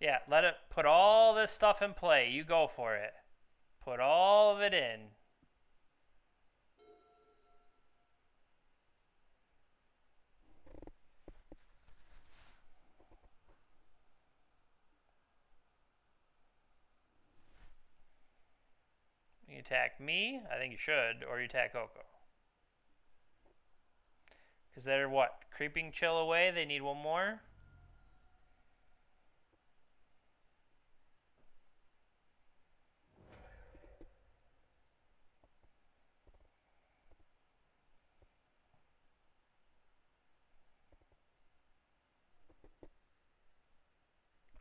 Yeah, let it put all this stuff in play. You go for it. Put all of it in. You attack me, I think you should, or you attack Oko. Because they're what? Creeping chill away? They need one more?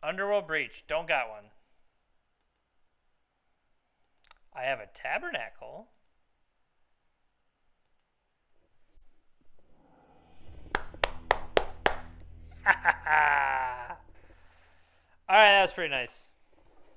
Underworld Breach. Don't got one. I have a Tabernacle. Alright, that was pretty nice.